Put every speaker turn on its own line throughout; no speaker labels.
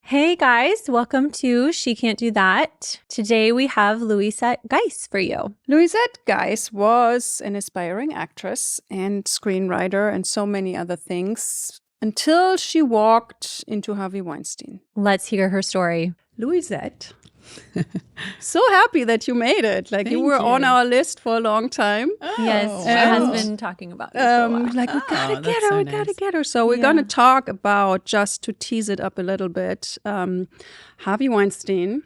Hey guys, welcome to She Can't Do That. Today we have Louisette Geiss for you.
Louisette Geiss was an aspiring actress and screenwriter and so many other things until she walked into Harvey Weinstein.
Let's hear her story.
Louisette, so happy that you made it. Like you were on our list for a long time.
Yes, she has been talking about it for a while.
Like we gotta get her, we gotta get her. So we're gonna talk about, just to tease it up a little bit, Harvey Weinstein.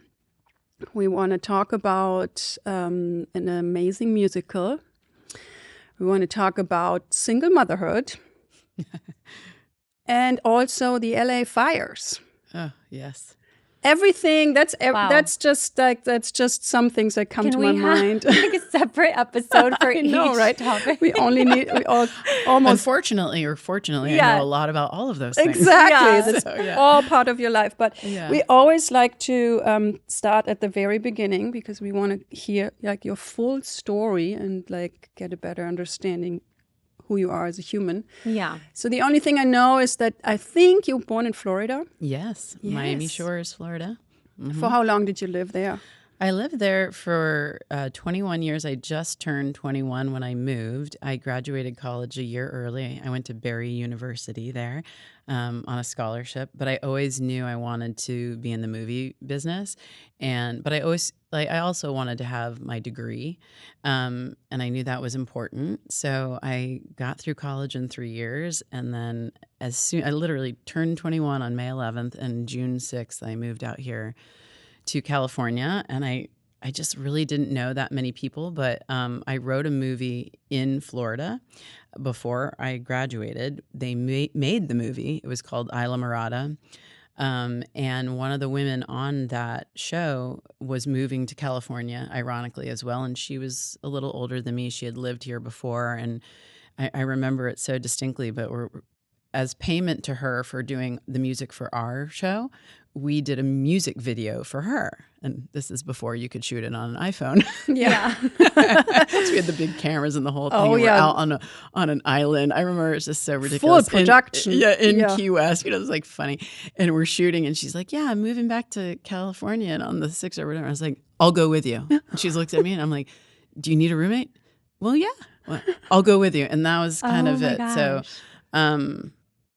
We want to talk about an amazing musical. We want to talk about single motherhood, and also the LA fires.
Oh yes.
Everything that's just some things that come to my mind.
Like a separate episode for each topic.
We almost
unfortunately or fortunately, I know a lot about all of those things.
Exactly, it's all part of your life. But we always like to start at the very beginning because we want to hear like your full story and like get a better understanding who you are as a human.
Yeah.
So the only thing I know is that I think you were born in Florida.
Yes. Miami Shores, Florida.
Mm-hmm. For how long did you live there?
I lived there for 21 years. I just turned 21 when I moved. I graduated college a year early. I went to Barry University there on a scholarship, but I always knew I wanted to be in the movie business. But I also wanted to have my degree, and I knew that was important. So I got through college in 3 years, and then I literally turned 21 on May 11th, and June 6th I moved out here to California, and I just really didn't know that many people, but I wrote a movie in Florida before I graduated. They made the movie. It was called Isla Morada, and one of the women on that show was moving to California, ironically, as well, and she was a little older than me. She had lived here before, and I remember it so distinctly, but as payment to her for doing the music for our show, we did a music video for her. And this is before you could shoot it on an iPhone.
Yeah.
So we had the big cameras and the whole thing.
Oh,
We're out on an island. I remember it's just so ridiculous.
Full production.
In Key West. It was like funny. And we're shooting and she's like, yeah, I'm moving back to California and on the 6th or whatever. I was like, I'll go with you. And she looks at me and I'm like, do you need a roommate? Well, yeah. Well, I'll go with you. And that was kind of it.
Gosh.
So,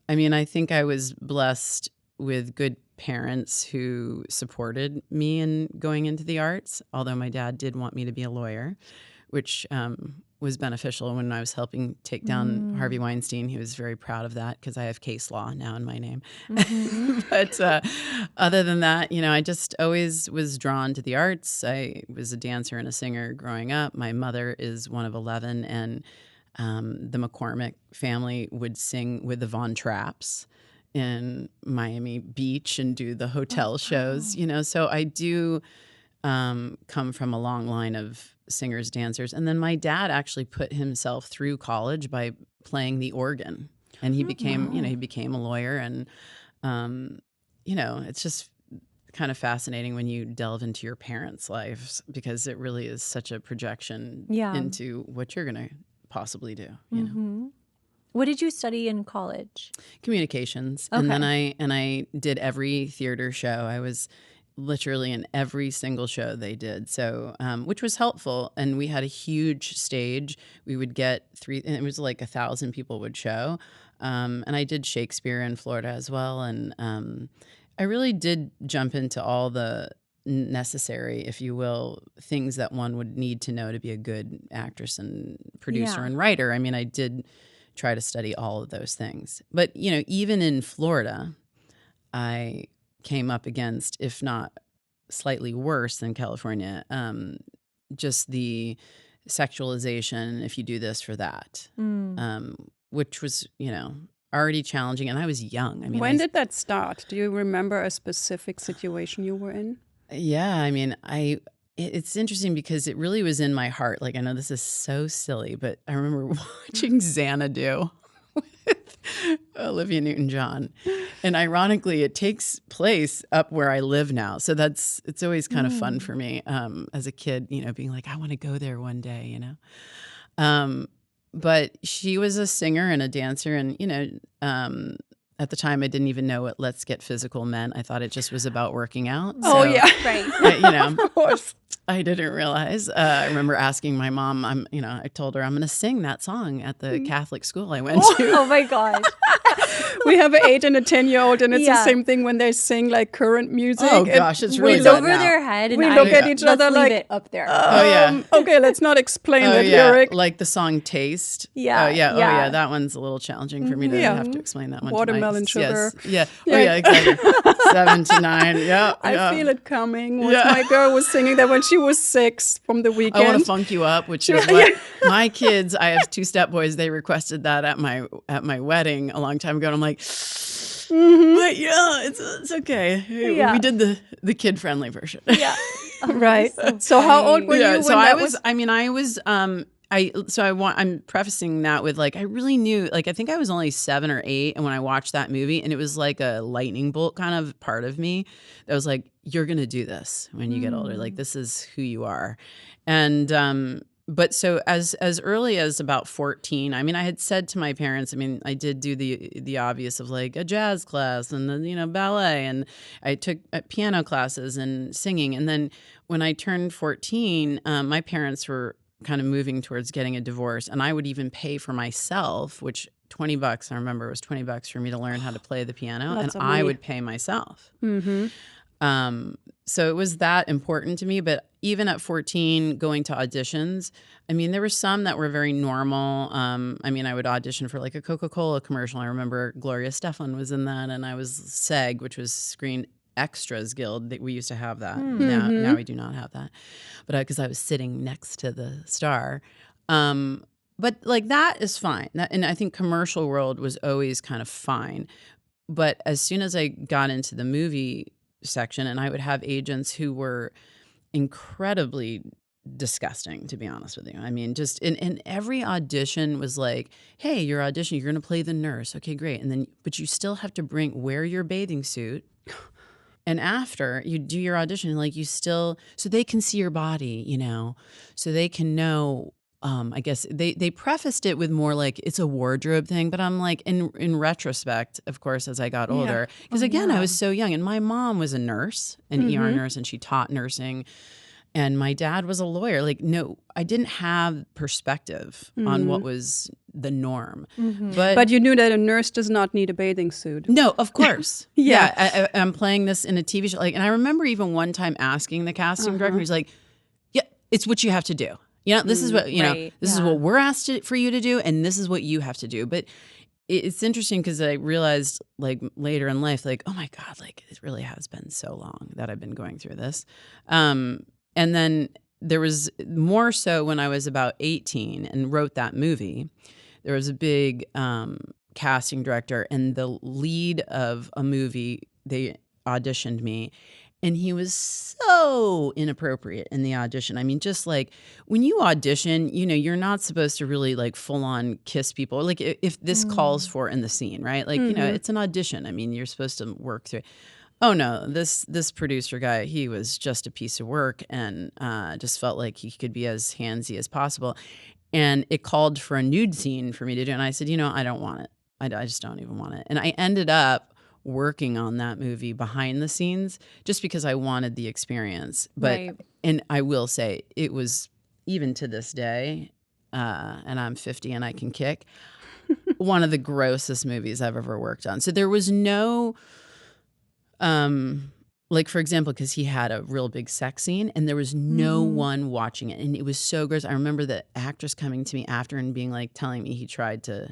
I think I was blessed with good parents who supported me in going into the arts, although my dad did want me to be a lawyer, which was beneficial when I was helping take down Harvey Weinstein. He was very proud of that because I have case law now in my name. Mm-hmm. But other than that, I just always was drawn to the arts. I was a dancer and a singer growing up. My mother is one of 11, and the McCormick family would sing with the Von Trapps in Miami Beach and do the hotel shows, So I do come from a long line of singers, dancers. And then my dad actually put himself through college by playing the organ. And he became, he became a lawyer. And, it's just kind of fascinating when you delve into your parents' lives because it really is such a projection into what you're going to possibly do, know.
What did you study in college?
Communications.
Okay.
And then I did every theater show. I was literally in every single show they did. So, which was helpful. And we had a huge stage. We would get and it was like 1,000 people would show. And I did Shakespeare in Florida as well. And I really did jump into all the necessary, if you will, things that one would need to know to be a good actress and producer and writer. I did try to study all of those things. But, even in Florida, I came up against, if not slightly worse than California, just the sexualization, if you do this for that, which was, already challenging. And I was young.
When did that start? Do you remember a specific situation you were in?
Yeah, it's interesting because it really was in my heart. Like, I know this is so silly, but I remember watching Xanadu with Olivia Newton-John. And ironically, it takes place up where I live now. So it's always kind of fun for me as a kid, being like, I want to go there one day, But she was a singer and a dancer. And, at the time, I didn't even know what "let's get physical" meant. I thought it just was about working out.
Oh, yeah.
Right.
Of course.
I didn't realize. I remember asking my mom, I told her I'm going to sing that song at the Catholic school I went to.
Oh my gosh.
We have an 8 and a 10-year-old, and it's the same thing when they sing like current music.
Oh gosh, it's really
It's
bad
over
now.
their head, and
We look at each
let's
other
leave
like,
it up there.
Okay, let's not explain that lyric.
Like the song "Taste."
Yeah,
Oh
yeah.
yeah. That one's a little challenging for me to have to explain that one.
Watermelon
to my,
sugar.
Yes. Yeah. Oh yeah, exactly. 7 to 9. Yeah.
I feel it coming. My girl was singing that when she was 6 from the weekend.
I want to funk you up, which is what my kids. I have 2 stepboys. They requested that at my wedding a long time ago, and I'm like, but yeah, it's okay.
Yeah.
We did the kid friendly version.
Yeah.
Right. So how old were you when
so
that
was? I mean, I was. I'm prefacing that with like I really knew. Like I think I was only 7 or 8, and when I watched that movie, and it was like a lightning bolt kind of part of me that was like, "You're gonna do this when you get older. Like this is who you are." And but so as early as about 14, I mean, I had said to my parents, I mean, I did do the obvious of like a jazz class and then ballet, and I took piano classes and singing, and then when I turned 14, my parents were kind of moving towards getting a divorce, and I would even pay for myself, which $20, I remember it was $20 for me to learn how to play the piano, and I would pay myself. So it was that important to me. But even at 14, going to auditions, I mean, there were some that were very normal. I mean, I would audition for like a Coca-Cola commercial. I remember Gloria Estefan was in that, and I was SEG, which was Screen Extras Guild. We used to have that. Now we do not have that, but because I was sitting next to the star. But like that is fine. And I think commercial world was always kind of fine. But as soon as I got into the movie section, and I would have agents who were incredibly disgusting, to be honest with you. I mean, just in every audition was like, hey, your audition, you're going to play the nurse. Okay, great. And then, but you still have to wear your bathing suit. And after you do your audition, like you still, so they can see your body, so they can know. I guess they prefaced it with more like it's a wardrobe thing, but I'm like in retrospect, of course, as I got older, because I was so young, and my mom was a nurse, an ER nurse, and she taught nursing, and my dad was a lawyer. Like, no, I didn't have perspective on what was the norm, but
you knew that a nurse does not need a bathing suit.
No, of course, I'm playing this in a TV show, and I remember even one time asking the casting director, he's like, "Yeah, it's what you have to do." This is what, this is what we're asked for you to do, and this is what you have to do. But it's interesting because I realized like later in life, like, oh my God, like it really has been so long that I've been going through this. And then there was more so when I was about 18 and wrote that movie. There was a big casting director, and the lead of a movie, they auditioned me. And he was so inappropriate in the audition. I mean, just like when you audition, you're not supposed to really like full on kiss people. Like if this calls for in the scene, right? Like, it's an audition. I mean, you're supposed to work through it. Oh no, this producer guy, he was just a piece of work, and just felt like he could be as handsy as possible. And it called for a nude scene for me to do. And I said, I don't want it. I just don't even want it. And I ended up working on that movie behind the scenes just because I wanted the experience. But and I will say it was, even to this day, and I'm 50 and I can kick, one of the grossest movies I've ever worked on. So there was no like, for example, because he had a real big sex scene and there was no one watching it, and it was so gross. I remember the actress coming to me after and being like, telling me he tried to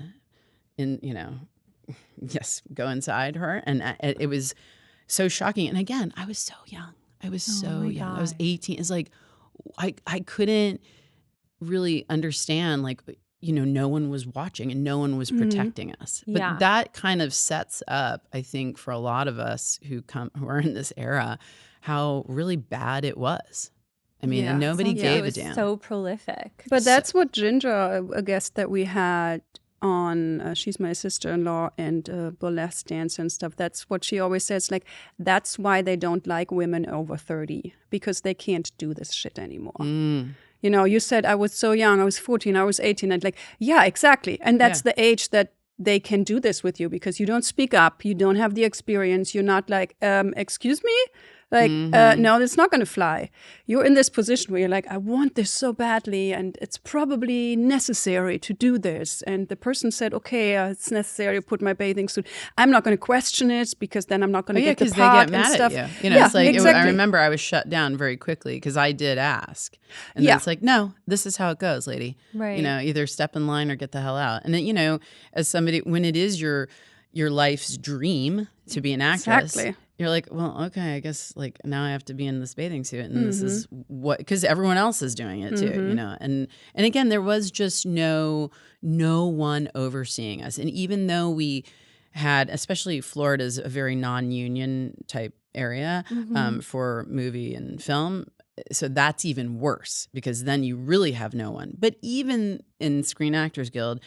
go inside her. And it was so shocking. And again, I was so young. I was so young. God. I was 18. It's like, I couldn't really understand, like, no one was watching and no one was protecting us. But that kind of sets up, I think, for a lot of us who are in this era, how really bad it was. I mean, and nobody gave a damn.
It was so prolific.
But that's what Ginger, a guest that we had on, she's my sister-in-law, and burlesque dance and stuff, that's what she always says, like, that's why they don't like women over 30, because they can't do this shit anymore. You said I was so young, I was 14, I was 18, and like, yeah, exactly. And that's the age that they can do this with you because you don't speak up, you don't have the experience, you're not like, excuse me? Like, no, it's not going to fly. You're in this position where you're like, I want this so badly, and it's probably necessary to do this. And the person said, okay, it's necessary to put my bathing suit. I'm not going to question it because then I'm not going to get the part and stuff.
They get mad at you. You know, it's like, exactly. I remember I was shut down very quickly because I did ask. And then it's like, no, this is how it goes, lady.
Right.
You know, either step in line or get the hell out. And then, you know, as somebody, when it is your life's dream to be an actress.
Exactly.
You're like, well, okay, I guess like now I have to be in this bathing suit, and this is what, because everyone else is doing it too, you know. And again, there was just no one overseeing us. And even though we had, especially Florida's a very non-union type area for movie and film, so that's even worse because then you really have no one. But even in Screen Actors Guild,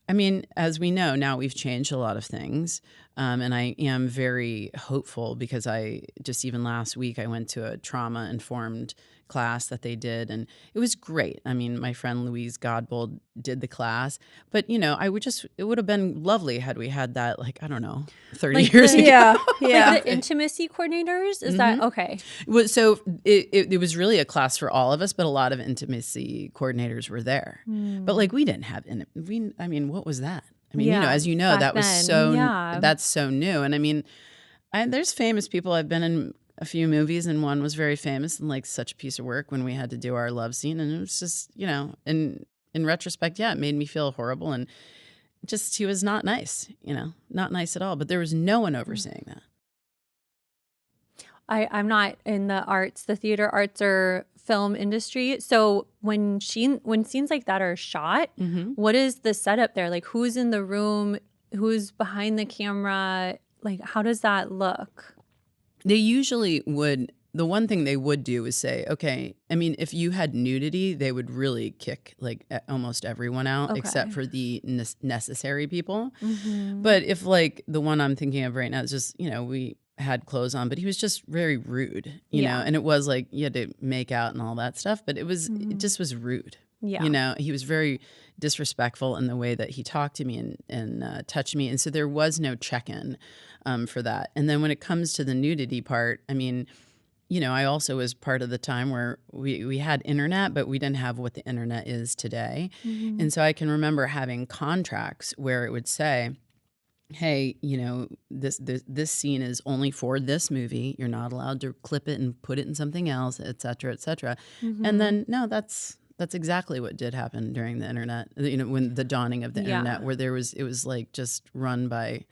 I mean, as we know, now we've changed a lot of things. And I am very hopeful because I just even last week I went to a trauma-informed class that they did, and it was great. I mean, my friend Louise Godbold did the class, but you know, it would have been lovely had we had that, like, I don't know, 30 years ago.
Yeah.
Like the intimacy coordinators, is that okay?
Well, so it was really a class for all of us, but a lot of intimacy coordinators were there. But like we didn't have, I mean, what was that? I mean, you know, as you know, that was that's so new. And I mean, there's famous people. I've been in a few movies, and one was very famous and like such a piece of work when we had to do our love scene. And it was just, you know, in retrospect, yeah, it made me feel horrible. And just, he was not nice, you know, not nice at all. But there was no one overseeing that.
I'm not in the theater arts or film industry. So when scenes like that are shot, what is the setup there? Like, who's in the room? Who's behind the camera? Like, how does that look?
They usually would, the one thing they would do is say, okay, I mean, if you had nudity, they would really kick like almost everyone out except for the necessary people. But if like the one I'm thinking of right now is just, you know, we had clothes on, but he was just very rude, you know, and it was like you had to make out and all that stuff, but it just was rude.
Yeah.
You know, he was very disrespectful in the way that he talked to me and touched me. And so there was no check-in for that. And then when it comes to the nudity part, I mean, you know, I also was part of the time where we had internet, but we didn't have what the internet is today. And so I can remember having contracts where it would say, hey, you know, this scene is only for this movie. You're not allowed to clip it and put it in something else, et cetera, et cetera. And then, no, that's exactly what did happen during the internet, you know, when the dawning of the internet, where it was like just run by,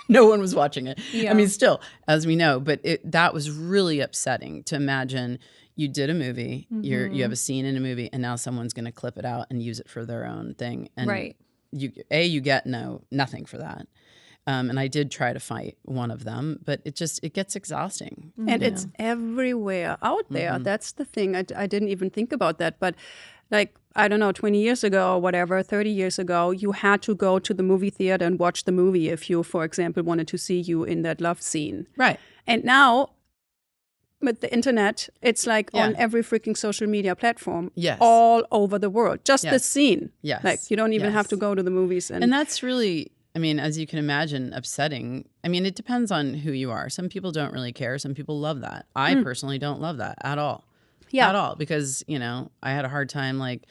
no one was watching it. I mean, still, as we know, but that was really upsetting to imagine you did a movie, you have a scene in a movie, and now someone's going to clip it out and use it for their own thing. And you get nothing for that. And I did try to fight one of them, but it gets exhausting.
And it's everywhere out there. That's the thing. I didn't even think about that. But like, I don't know, 20 years ago or whatever, 30 years ago, you had to go to the movie theater and watch the movie if you, for example, wanted to see you in that love scene.
Right.
And now, with the internet, it's like on every freaking social media platform, all over the world. Just the scene.
Yes.
Like, you don't even have to go to the movies.
And that's really, I mean, as you can imagine, upsetting. I mean, it depends on who you are. Some people don't really care. Some people love that. I personally don't love that at all. At all. Because, you know, I had a hard time, like,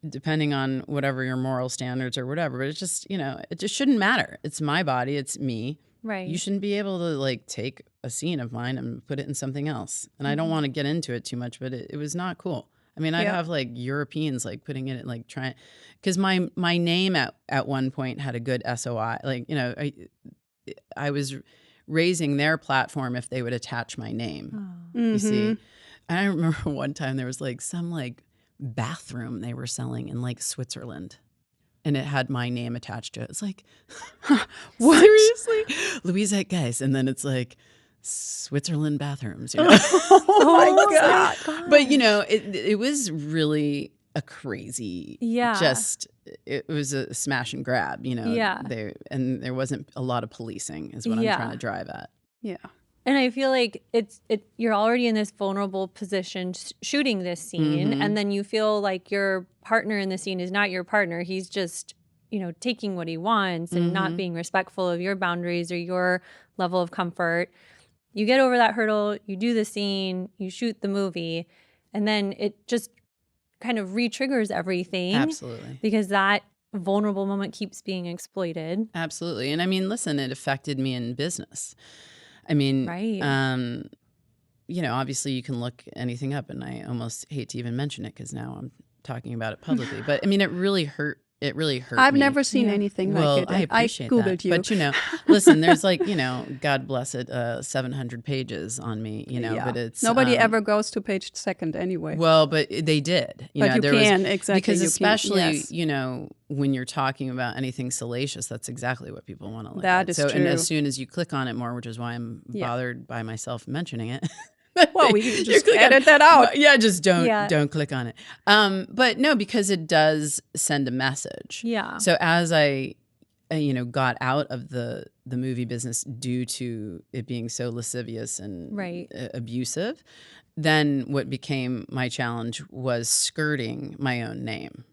depending on whatever your moral standards or whatever. But it's just, you know, it just shouldn't matter. It's my body. It's me.
Right.
You shouldn't be able to, like, take a scene of mine and put it in something else. And I don't want to get into it too much, but it was not cool. I mean, I'd have, like, Europeans, like, putting it, like, trying, because my name at one point had a good SOI. Like, you know, I was raising their platform if they would attach my name, you see. And I remember one time there was, like, some, like, bathroom they were selling in, like, Switzerland. And it had my name attached to it. It's like, what? Seriously? Louisette Geiss. And then it's like, Switzerland bathrooms. You know?
Oh my God.
But, you know, it was really a crazy, it was a smash and grab, you know. And there wasn't a lot of policing is what I'm trying to drive at.
Yeah.
And I feel like you're already in this vulnerable position shooting this scene, and then you feel like your partner in the scene is not your partner. He's just taking what he wants and not being respectful of your boundaries or your level of comfort. You get over that hurdle, you do the scene, you shoot the movie, and then it just kind of re-triggers everything.
Absolutely.
Because that vulnerable moment keeps being exploited.
Absolutely. And I mean, listen, it affected me in business. I mean,
right.
Obviously you can look anything up, and I almost hate to even mention it because now I'm talking about it publicly. But I mean, it really hurt. It really hurt
I've
me.
never seen anything like it.
I appreciate
Googled
that.
you.
But, listen, there's like, God bless it, 700 pages on me, but it's...
Nobody ever goes to page second anyway.
Well, but they did.
But you can, exactly.
Because especially,
yes.
When you're talking about anything salacious, that's exactly what people want to look at.
That is true.
And as soon as you click on it more, which is why I'm bothered by myself mentioning it...
Well, we can just edit that out.
Yeah, just don't click on it. But no, because it does send a message.
Yeah.
So as I got out of the movie business due to it being so lascivious and abusive, then what became my challenge was skirting my own name.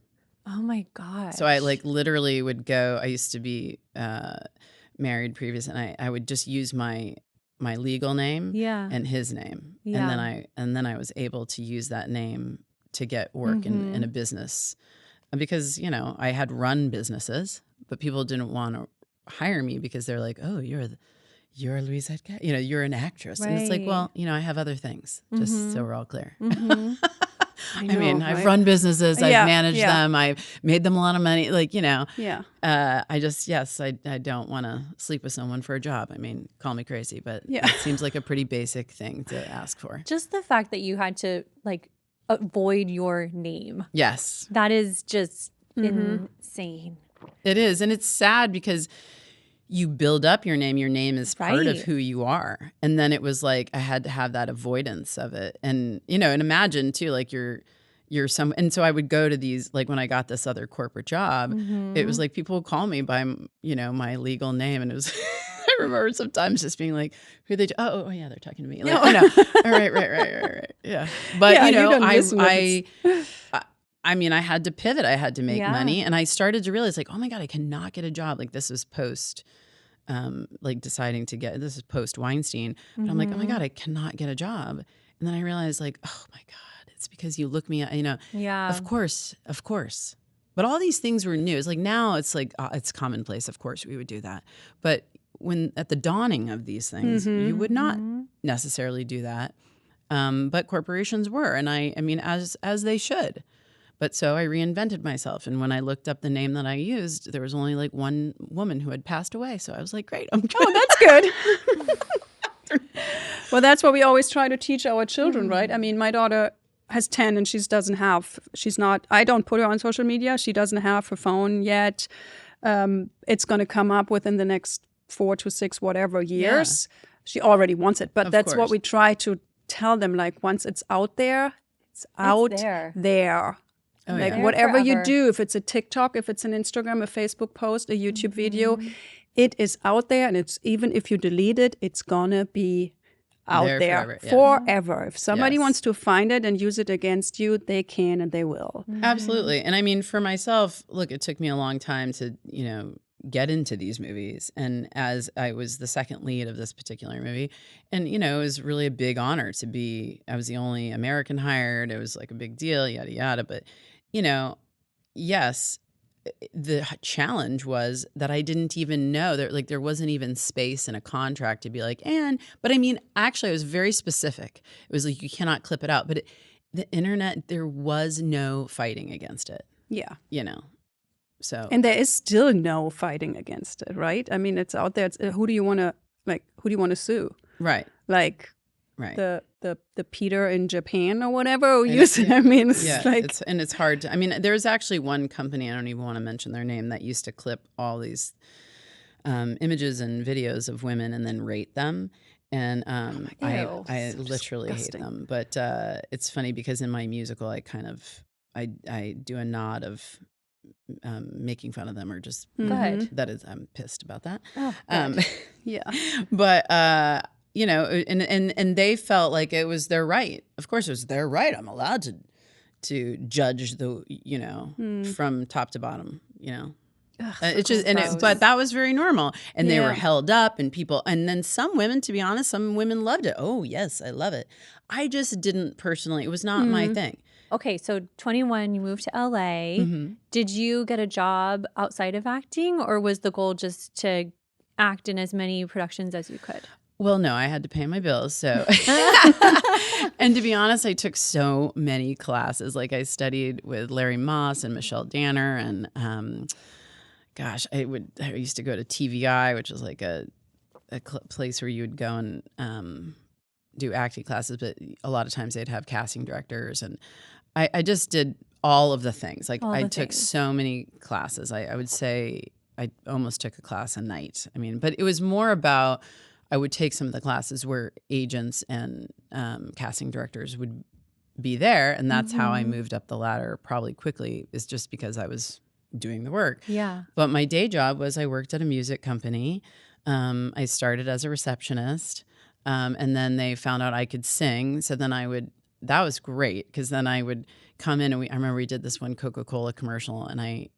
Oh my gosh.
So I literally would go, I used to be married previous, and I would just use my legal name and his name.
Yeah.
And then I was able to use that name to get work in a business, because, I had run businesses, but people didn't want to hire me because they're like, oh, you're Louisette, you're an actress.
Right.
And it's like, well, I have other things, just so we're all clear. I've run businesses, I've managed them, I've made them a lot of money. I don't want to sleep with someone for a job. I mean, call me crazy, but it seems like a pretty basic thing to ask for.
Just the fact that you had to avoid your name.
Yes.
That is just insane.
It is. And it's sad because you build up your name. Your name is part of who you are. And then it was like I had to have that avoidance of it. And, and imagine too, you're some, and so I would go to these, when I got this other corporate job, it was like people would call me by, my legal name. And it was, I remember sometimes just being like, who are they? Oh yeah, they're talking to me. All right. Yeah. But, I had to pivot. I had to make money. And I started to realize oh my God, I cannot get a job. This was post, deciding to get, this is post Weinstein. But I'm like, oh my God, I cannot get a job. And then I realized oh my God, it's because you look me up,
Yeah.
Of course. But all these things were new. It's now it's it's commonplace. Of course we would do that. But when at the dawning of these things, you would not necessarily do that. But corporations were. And I mean, as they should. But so I reinvented myself. And when I looked up the name that I used, there was only one woman who had passed away. So I was like, great, I'm good.
Oh, that's good. Well, that's what we always try to teach our children, right? I mean, my daughter has 10 and I don't put her on social media. She doesn't have her phone yet. It's going to come up within the next 4 to 6 whatever years. Yeah. She already wants it. But that's what we try to tell them. Once it's out there, it's out there.
Oh,
whatever you do, if it's a TikTok, if it's an Instagram, a Facebook post, a YouTube video, it is out there. And it's even if you delete it, it's gonna be out there forever. If somebody wants to find it and use it against you, they can and they will.
Absolutely. And I mean, for myself, look, it took me a long time to, get into these movies. And as I was the second lead of this particular movie, and, it was really a big honor to be, I was the only American hired. It was a big deal, yada, yada. But, yes, the challenge was that I didn't even know that there wasn't even space in a contract to be but I mean, actually I was very specific. It was you cannot clip it out, but the internet, there was no fighting against it.
Yeah.
So.
And there is still no fighting against it, right? I mean, it's out there. Who do you want to sue?
Right. Right.
The Peter in Japan or whatever who use it. I mean,
it's hard to. I mean, there's actually one company, I don't even want to mention their name, that used to clip all these images and videos of women and then rate them. And I literally hate them. But it's funny because in my musical, I do a nod of making fun of them or just that is I'm pissed about that.
Yeah.
But and they felt like it was their right. Of course it was their right. I'm allowed to judge the from top to bottom, But that was very normal. And they were held up and people, and then some women, to be honest, some women loved it. Oh, yes, I love it. I just didn't personally, it was not my thing.
Okay, so 21, you moved to LA. Mm-hmm. Did you get a job outside of acting, or was the goal just to act in as many productions as you could?
Well, no, I had to pay my bills. So, and to be honest, I took so many classes. Like I studied with Larry Moss and Michelle Danner, and gosh, I used to go to TVI, which was like a place where you would go and do acting classes, but a lot of times they'd have casting directors, and I just did all of the things. Like I took so many classes. I would say I almost took a class a night. I mean, but it was more about I would take some of the classes where agents and casting directors would be there, and that's how I moved up the ladder probably quickly, is just because I was doing the work.
Yeah.
But my day job was I worked at a music company. I started as a receptionist, and then they found out I could sing. So then that was great, because then I would come in and I remember we did this one Coca-Cola commercial, and I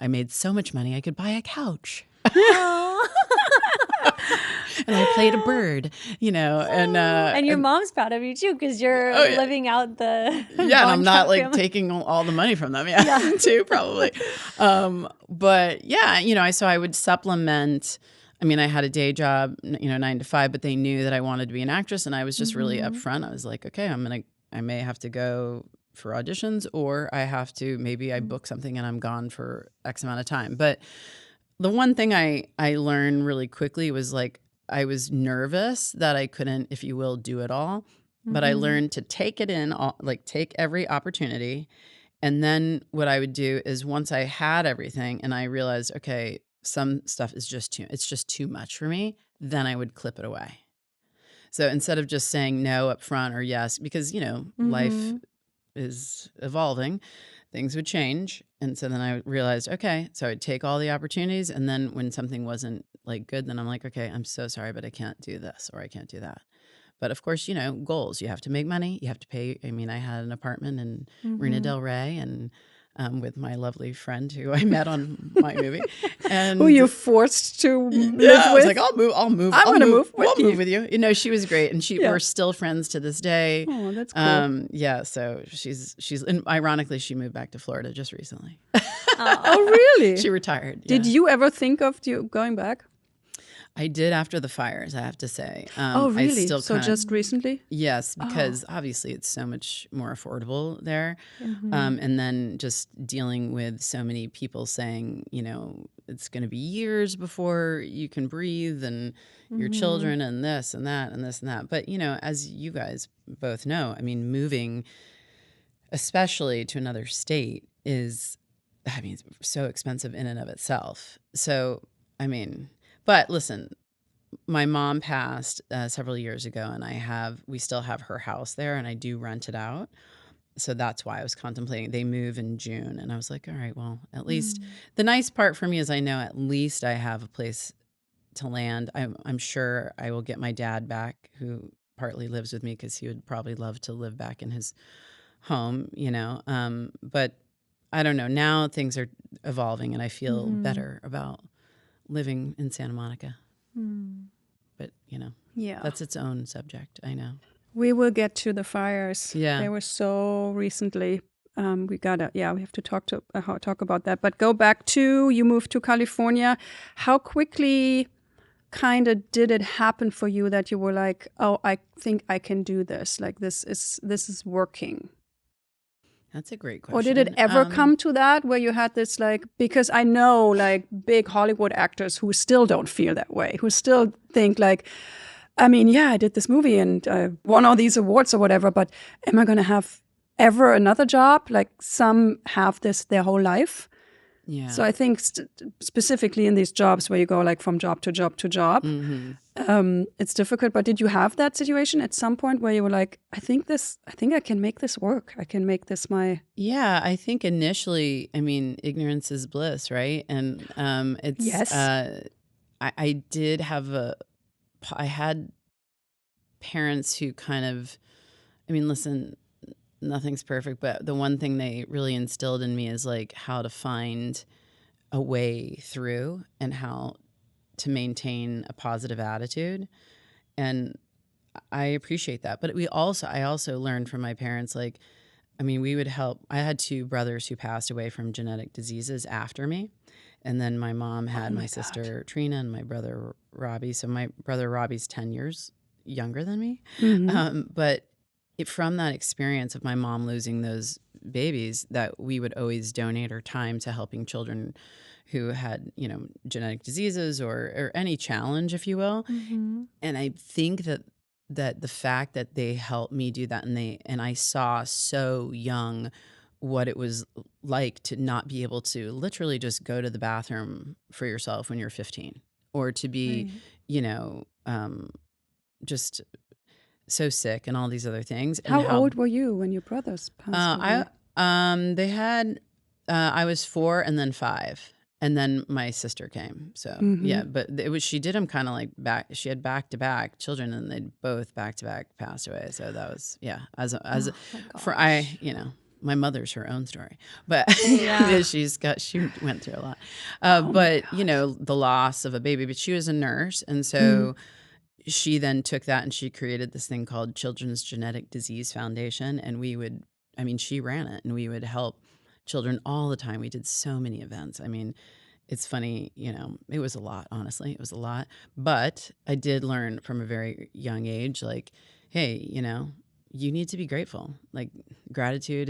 made so much money I could buy a couch. And I played a bird, and
your mom's proud of you too, because you're living out the
and I'm not like taking all the money from them, too, probably. But so I would supplement. I mean, I had a day job, 9 to 5, but they knew that I wanted to be an actress, and I was just really upfront. I was like, okay, I may have to go for auditions, or maybe I book something and I'm gone for X amount of time. But the one thing I learned really quickly was like, I was nervous that I couldn't, if you will, do it all. But I learned to take it in, take every opportunity. And then what I would do is once I had everything and I realized, okay, some stuff is just too much for me, then I would clip it away. So instead of just saying no up front or yes, because, life is evolving, things would change. And so then I realized, okay, so I'd take all the opportunities. And then when something wasn't like good, then I'm like, okay, I'm so sorry, but I can't do this or I can't do that. But of course, goals, you have to make money, you have to pay. I mean, I had an apartment in Marina Del Rey, and with my lovely friend who I met on my movie, and
who you forced to live with.
I was like, I'll move. I'm going to move.
I'll
move with you. She was great, and we're still friends to this day.
Oh, that's cool.
So she's and ironically, she moved back to Florida just recently.
Oh, really?
She retired. Yeah.
Did you ever think of going back?
I did after the fires, I have to say.
Oh, really? Just recently?
Yes, because obviously it's so much more affordable there. And then just dealing with so many people saying, it's going to be years before you can breathe, and your children and this and that and this and that. But, as you guys both know, I mean, moving, especially to another state, it's so expensive in and of itself. So, but listen, my mom passed several years ago, and we still have her house there, and I do rent it out. So that's why I was contemplating. They move in June, and I was like, all right, well, at least the nice part for me is I know at least I have a place to land. I'm sure I will get my dad back, who partly lives with me, because he would probably love to live back in his home, But I don't know. Now things are evolving, and I feel better about living in Santa Monica. But, that's its own subject, I know.
We will get to the fires.
Yeah.
They were so recently. We have to talk about that. But go back to, you moved to California. How quickly kind of did it happen for you that you were like, oh, I think I can do this. Like this is working.
That's a great question.
Or did it ever come to that where you had this because I know big Hollywood actors who still don't feel that way, who still think I did this movie and I won all these awards or whatever, but am I going to have ever another job? Like some have this their whole life.
Yeah.
So I think specifically in these jobs where you go from job to job to job, it's difficult. But did you have that situation at some point where you were like, I think I can make this work. I can make this my...
Yeah, I think initially, ignorance is bliss, right? And it's...
Yes.
I had parents who kind of... listen... Nothing's perfect, but the one thing they really instilled in me is how to find a way through and how to maintain a positive attitude. And I appreciate that. But I also learned from my parents, like, I mean, we would help. I had 2 brothers who passed away from genetic diseases after me. And then my mom had my sister Trina and my brother Robbie. So my brother Robbie's 10 years younger than me. But from that experience of my mom losing those babies, that we would always donate our time to helping children who had, genetic diseases or any challenge, if you will. And I think that the fact that they helped me do that, and I saw so young what it was like to not be able to literally just go to the bathroom for yourself when you're 15, or to be, just so sick and all these other things. And
how old were you when your brothers passed away?
I was 4 and then 5. And then my sister came. So yeah, but she did them kind of like she had back-to-back children, and they'd both back-to-back passed away. So that was, my mother's her own story, but she went through a lot. The loss of a baby, but she was a nurse. And so she then took that and she created this thing called Children's Genetic Disease Foundation. And she ran it, and we would help children all the time. We did so many events. I mean, it's funny, it was a lot, honestly. It was a lot. But I did learn from a very young age, like, hey, you need to be grateful. Like, gratitude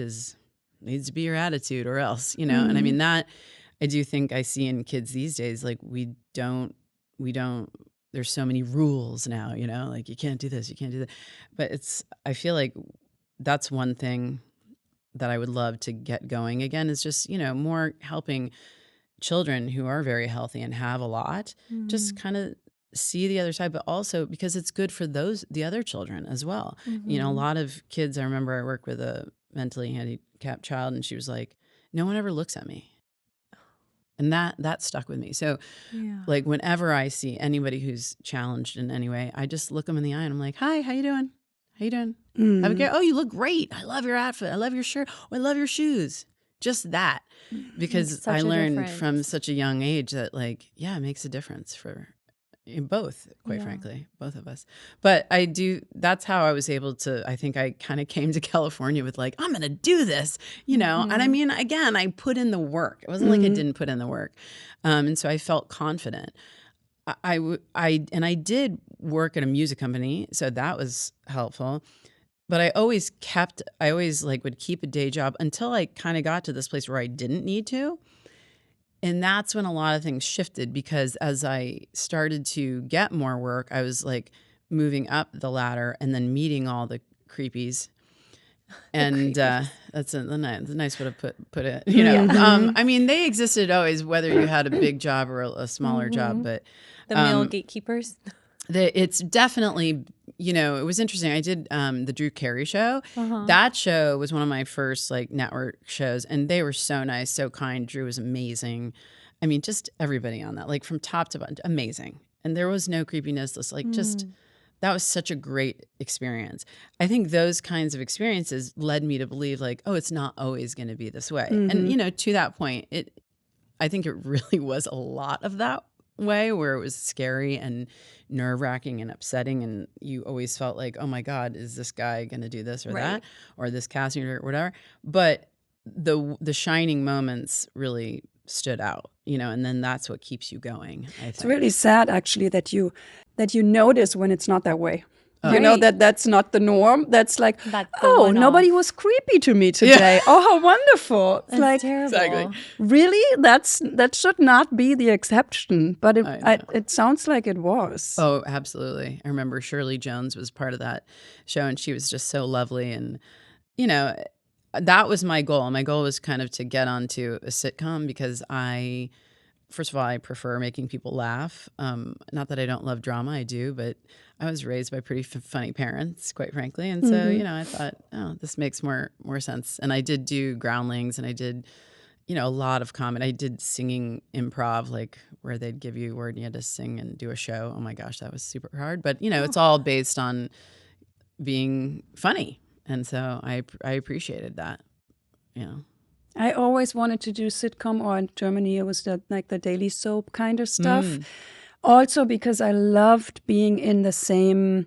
needs to be your attitude, or else, And I mean, that I do think I see in kids these days, like, we don't, there's so many rules now, like, you can't do this, you can't do that. But I feel like that's one thing that I would love to get going again, is just, more helping children who are very healthy and have a lot, just kind of see the other side, but also because it's good for the other children as well. A lot of kids, I remember I worked with a mentally handicapped child, and she was like, no one ever looks at me. And that stuck with me. So like, whenever I see anybody who's challenged in any way, I just look them in the eye and I'm like, hi, how you doing? How you doing? Have a good, oh, you look great. I love your outfit. I love your shirt. Oh, I love your shoes. Just that. Because I learned from such a young age that, like, it makes a difference for both, quite frankly, both of us. But that's how I was able to, I think I kind of came to California with, like, I'm going to do this, And I mean, again, I put in the work. It wasn't like I didn't put in the work. And so I felt confident. I did work at a music company, so that was helpful. But I always would keep a day job until I kind of got to this place where I didn't need to. And that's when a lot of things shifted, because as I started to get more work, I was like moving up the ladder and then meeting all the creepies. And that's a nice way to put it. I mean, they existed always, whether you had a big job or a smaller job. But
the male gatekeepers.
It's definitely, it was interesting. I did the Drew Carey show. That show was one of my first, like, network shows, and they were so nice, so kind. Drew was amazing. I mean, just everybody on that, like, from top to bottom, amazing. And there was no creepiness. That was such a great experience. I think those kinds of experiences led me to believe, like, oh, it's not always going to be this way. And, to that point, I think it really was a lot of that way, where it was scary and nerve-wracking and upsetting, and you always felt like, oh my God, is this guy going to do this or that, or this casting or whatever. But the shining moments really stood out, and then that's what keeps you going, I think.
It's really sad, actually, that you notice when it's not that way. That's not the norm. That's like, nobody was creepy to me today. Oh, how wonderful.
It's like, terrible.
Exactly.
Really? That should not be the exception. But it sounds like it was.
Oh, absolutely. I remember Shirley Jones was part of that show, and she was just so lovely. And, that was my goal. My goal was kind of to get onto a sitcom, because first of all, I prefer making people laugh. Not that I don't love drama, I do, but I was raised by pretty funny parents, quite frankly. And so, I thought, oh, this makes more sense. And I did do Groundlings, and I did, a lot of comedy. I did singing improv, like, where they'd give you a word and you had to sing and do a show. Oh my gosh, that was super hard. But, it's all based on being funny. And so I appreciated that,
I always wanted to do sitcom, or in Germany it was the daily soap kind of stuff. Also because I loved being in the same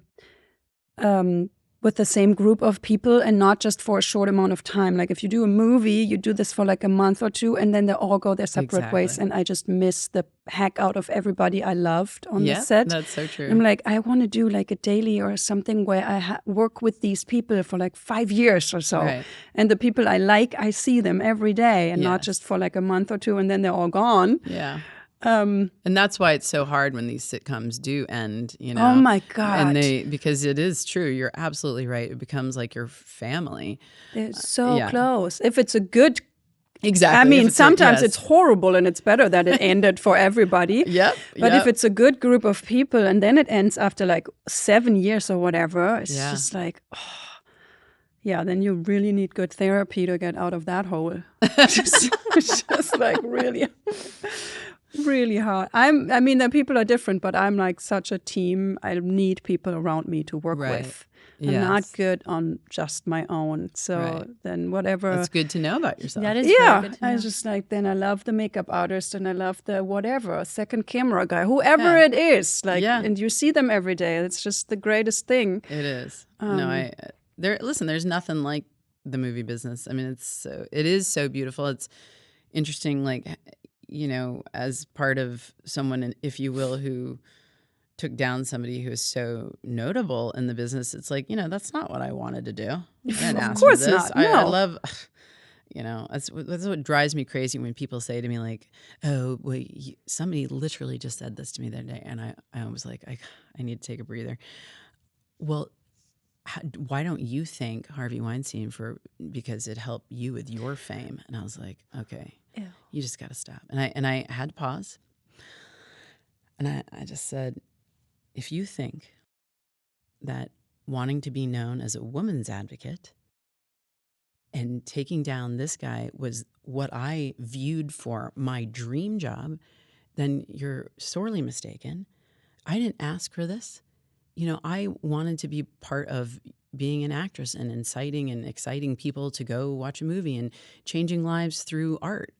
with the same group of people, and not just for a short amount of time. Like if you do a movie, you do this for like a month or two, and then they all go their separate ways. And I just miss the heck out of everybody I loved on the set.
That's so true.
I'm like, I want to do like a daily or something where I work with these people for like 5 years or so.
Right.
And the people I like, I see them every day, and not just for like a month or two and then they're all gone.
Yeah. And that's why it's so hard when these sitcoms do end, you know.
Oh my God.
And because it is true. You're absolutely right. It becomes like your family.
They're so close. If it's a good
Exactly.
I mean, sometimes it's horrible, and it's better that it ended for everybody. But if it's a good group of people and then it ends after like 7 years or whatever, it's just like, then you really need good therapy to get out of that hole. It's just like really, really hard. I mean, the people are different, but I'm like such a team. I need people around me to work with. I'm not good on just my own. So then whatever.
That's good to know about yourself.
That is really good to know.
I just like, then I love the makeup artist, and I love the whatever, second camera guy, whoever it is. Like, and you see them every day. It's just the greatest thing.
It is. Listen, there's nothing like the movie business. I mean, it is so beautiful. It's interesting, like, you know, as part of someone, if you will, who took down somebody who is so notable in the business, it's like, you know, that's not what I wanted to do. I didn't ask for this.
Not. No.
I love, you know, that's what drives me crazy when people say to me like, oh, wait, somebody literally just said this to me the other day. And I was like, I need to take a breather. Well, why don't you thank Harvey Weinstein because it helped you with your fame? And I was like, okay, you just got to stop. And I had to pause. And I just said, if you think that wanting to be known as a woman's advocate and taking down this guy was what I viewed for my dream job, then you're sorely mistaken. I didn't ask for this. You know, I wanted to be part of being an actress and inciting and exciting people to go watch a movie and changing lives through art.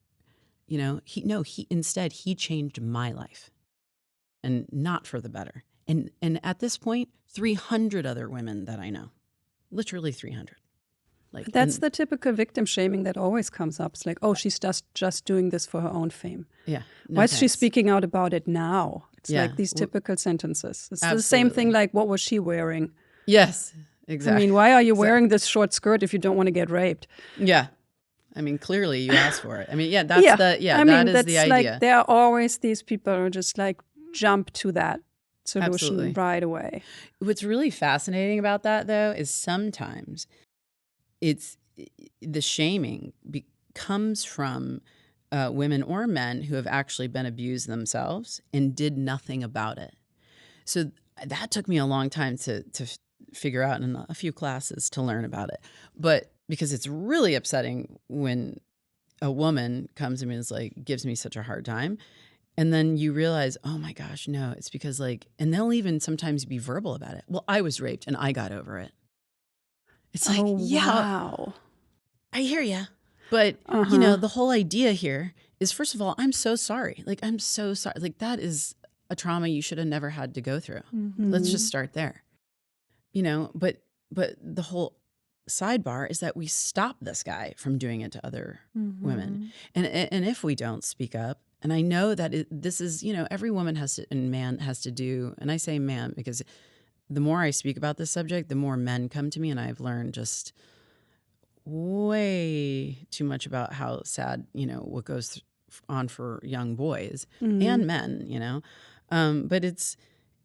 You know, instead he changed my life, and not for the better. And at this point, 300 other women that I know, literally 300. Like,
that's the typical victim shaming that always comes up. It's like, oh, she's just doing this for her own fame.
Yeah.
Why is she speaking out about it now? It's like these typical sentences. It's the same thing like, what was she wearing?
Yes, exactly.
I mean, why are you wearing this short skirt if you don't want to get raped?
Yeah. I mean, clearly you asked for it. I mean, that is the idea.
Like, there are always these people who just like jump to that solution right away.
What's really fascinating about that, though, is sometimes the shaming comes from women or men who have actually been abused themselves and did nothing about it. So that took me a long time to figure out, and a few classes to learn about it. But because it's really upsetting when a woman comes to me and is like, gives me such a hard time. And then you realize, oh my gosh, no, it's because like, and they'll even sometimes be verbal about it. Well, I was raped and I got over it. It's like,
wow.
I hear you. But, you know, the whole idea here is, first of all, I'm so sorry. Like, I'm so sorry. Like, that is a trauma you should have never had to go through. Mm-hmm. Let's just start there. You know, but the whole sidebar is that we stop this guy from doing it to other women. And if we don't speak up, and I know that this is, you know, every woman has to, and man has to do, and I say man because the more I speak about this subject, the more men come to me, and I've learned just way too much about how sad, you know, what goes on for young boys and men, you know. But it's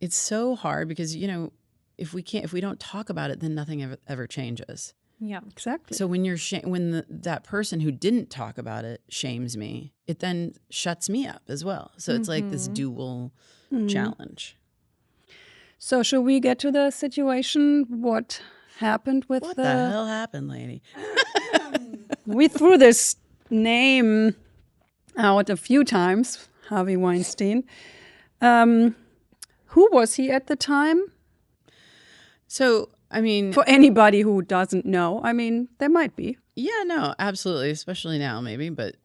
so hard because, you know, if we don't talk about it, then nothing ever changes.
Yeah, exactly.
So when that person who didn't talk about it shames me, it then shuts me up as well. So it's like this dual challenge.
So should we get to the situation? What happened with
what the hell happened, lady?
We threw this name out a few times, Harvey Weinstein. Who was he at the time?
So, I mean,
for anybody who doesn't know, I mean, there might be
Yeah, no, absolutely, especially now, maybe, but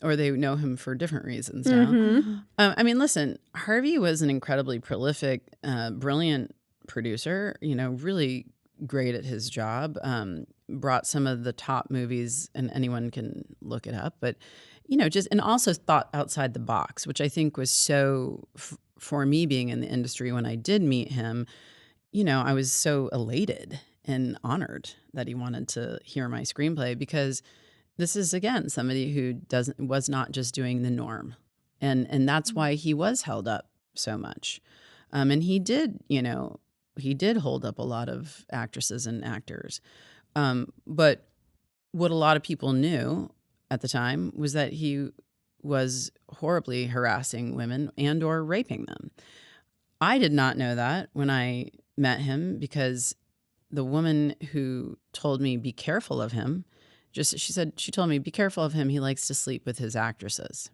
or they know him for different reasons now. I mean, listen, Harvey was an incredibly prolific, brilliant producer. Really great at his job. Brought some of the top movies, and anyone can look it up. But just and also thought outside the box, which I think was so for me being in the industry when I did meet him. I was so elated and honored that he wanted to hear my screenplay, because this is, again, somebody who was not just doing the norm. And that's why he was held up so much. And he did hold up a lot of actresses and actors. But what a lot of people knew at the time was that he was horribly harassing women and or raping them. I did not know that when I met him, because the woman who told me, be careful of him, she told me, be careful of him. He likes to sleep with his actresses.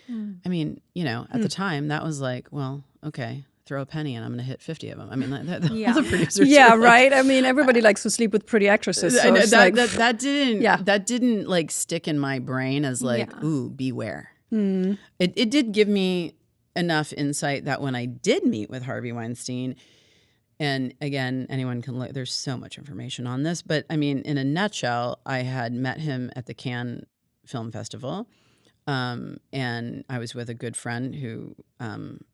I mean, at the time that was like, well, okay, throw a penny and I'm going to hit 50 of them. I mean, all the producers.
Yeah, right. I mean, everybody likes to sleep with pretty actresses. So
that didn't like stick in my brain as like, ooh, beware. It did give me enough insight that when I did meet with Harvey Weinstein, and again, anyone can look, there's so much information on this, but I mean, in a nutshell, I had met him at the Cannes Film Festival, and I was with a good friend who